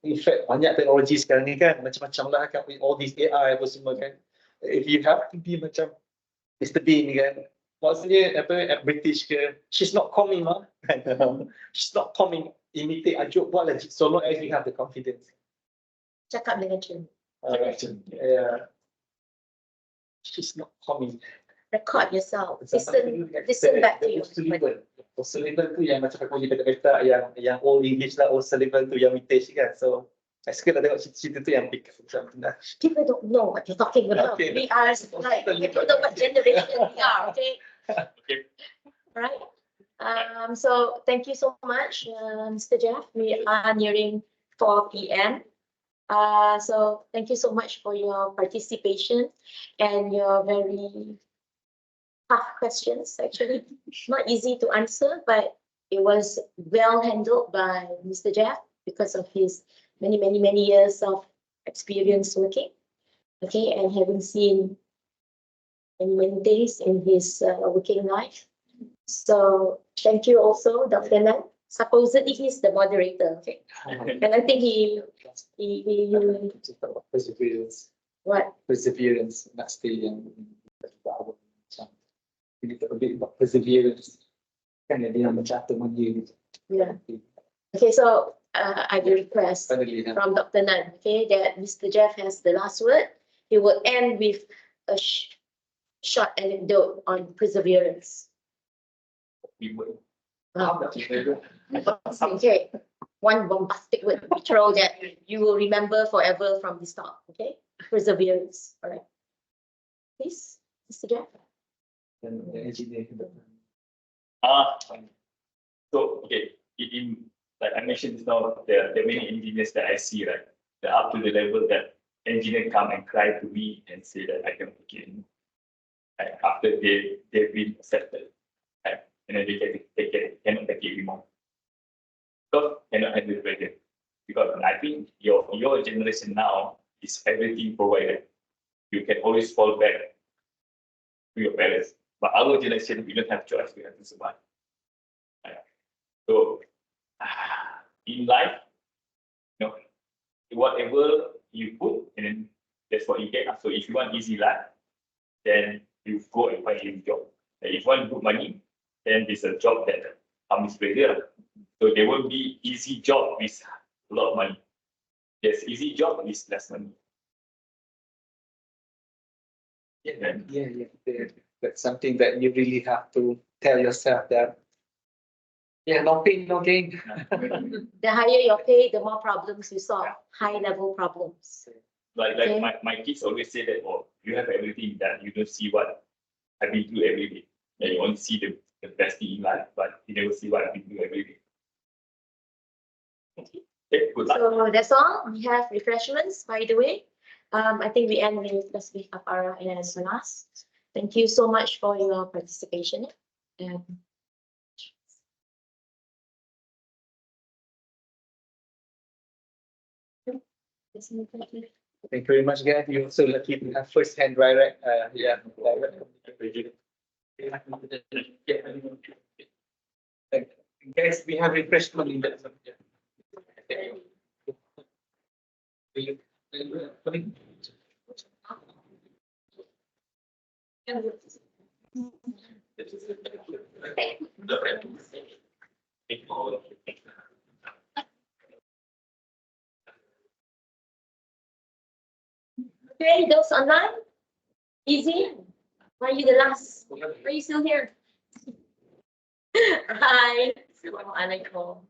In fact, banyak teknologi sekarang ni kan, macam-macam lah kan, with all these AI apa semua kan. If you have to be macam Mr. Bean kan, maksudnya apa, British ke, she's not coming lah. She's not coming, imitate ajuk buat lah, so long as you have the confidence. Cakap dengan cermin. Yeah. She's not coming. Record yourself. Listen back to you. Sullivan tu yang macam aku petak-petak yang old English lah, old Sullivan tu yang vintage kan. So I suka lah tengok cerita tu yang pick macam tu. People don't know what you're talking about. Okay. We are like, we don't know what generation we are, okay? Okay. Right. So thank you so much, Mr. Jeff. We are nearing 4 p.m. So thank you so much for your participation and your very tough questions, actually. Not easy to answer, but it was well handled by Mr. Jeff because of his many years of experience working, okay, and having seen many things in his working life. So thank you also, Dr. Nan. Supposedly he's the moderator, okay, and I think he Perseverance. What? Perseverance. Nak stay yang ini a bit about perseverance. Kan dia macam temannya. Yeah. Okay, so I will request from Dr. Nan, okay, that Mr. Jeff has the last word. He will end with a short anecdote on perseverance. Okay, one bombastic word, throw that you will remember forever from this talk, okay? Perseverance, all right. Please, Mr. Jeff. So okay, like I mentioned just now, there are many engineers that I see, right? They're up to the level that engineer come and cry to me and say that I cannot take it anymore. Like after they've been accepted, right? And then they cannot take it anymore. Because cannot handle the pressure. Because I think your generation now is everything provided. You can always fall back to your parents. But our generation, we don't have choice, we have to survive. Right? So, in life, you know, whatever you put, and then that's what you get. So if you want easy life, then you go and find a job. And if you want good money, then there's a job that comes with pressure. So there will be easy job with a lot of money. There's easy job with less money. Yeah. That's something that you really have to tell yourself that, yeah, no pain, no gain. The higher your pay, the more problems you solve, high level problems. Like Okay. my kids always say that, oh, you have everything that you don't see what I've been through every day. And you only see the best thing in life, but you never see what I've been through every day. Okay, good luck. So that's all. We have refreshments, by the way. I think we end with let's leave Apara and Manaf. Thank you so much for your participation. And Thank you very much, guys. You're so lucky to have first-hand direct, guys, we have refreshment in that. Okay, those online? Easy? Why are you the last? Why are you still here? Hi. Assalamualaikum.